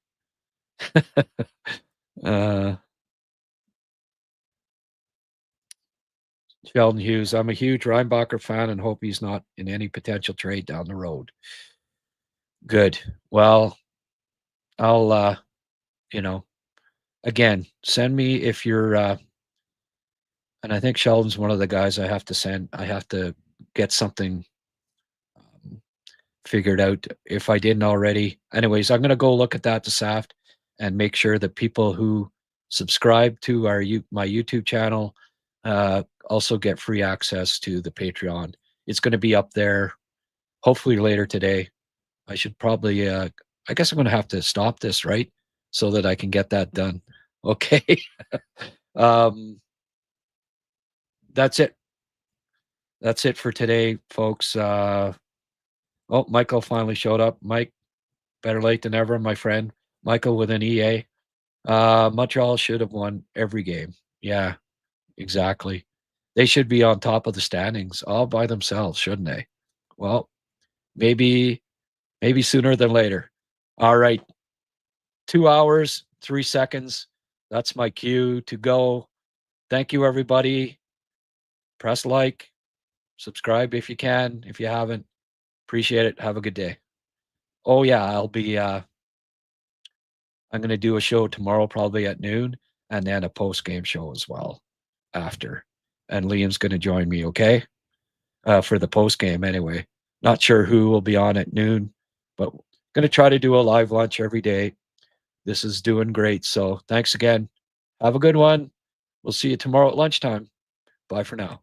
Sheldon Hughes, I'm a huge Reinbacher fan and hope he's not in any potential trade down the road. Good. Well, I'll again, send me if you're and I think Sheldon's one of the guys I have to send. I have to get something figured out if I didn't already. Anyways, I'm going to go look at that this aft and make sure that people who subscribe to my YouTube channel also get free access to the Patreon. It's going to be up there hopefully later today. I should probably I guess I'm going to have to stop this, right? So that I can get that done. Okay. That's it. That's it for today, folks. Oh, Michael finally showed up. Mike, better late than ever, my friend. Michael with an EA. Montreal should have won every game. Yeah, exactly. They should be on top of the standings all by themselves, shouldn't they? Well, maybe sooner than later. All right. 2 hours, 3 seconds. That's my cue to go. Thank you, everybody. Press like, subscribe if you can. If you haven't, appreciate it. Have a good day. Oh yeah, I'm going to do a show tomorrow, probably at noon, and then a post-game show as well after. And Liam's going to join me, okay? For the post-game anyway. Not sure who will be on at noon, but going to try to do a live lunch every day. This is doing great. So thanks again. Have a good one. We'll see you tomorrow at lunchtime. Bye for now.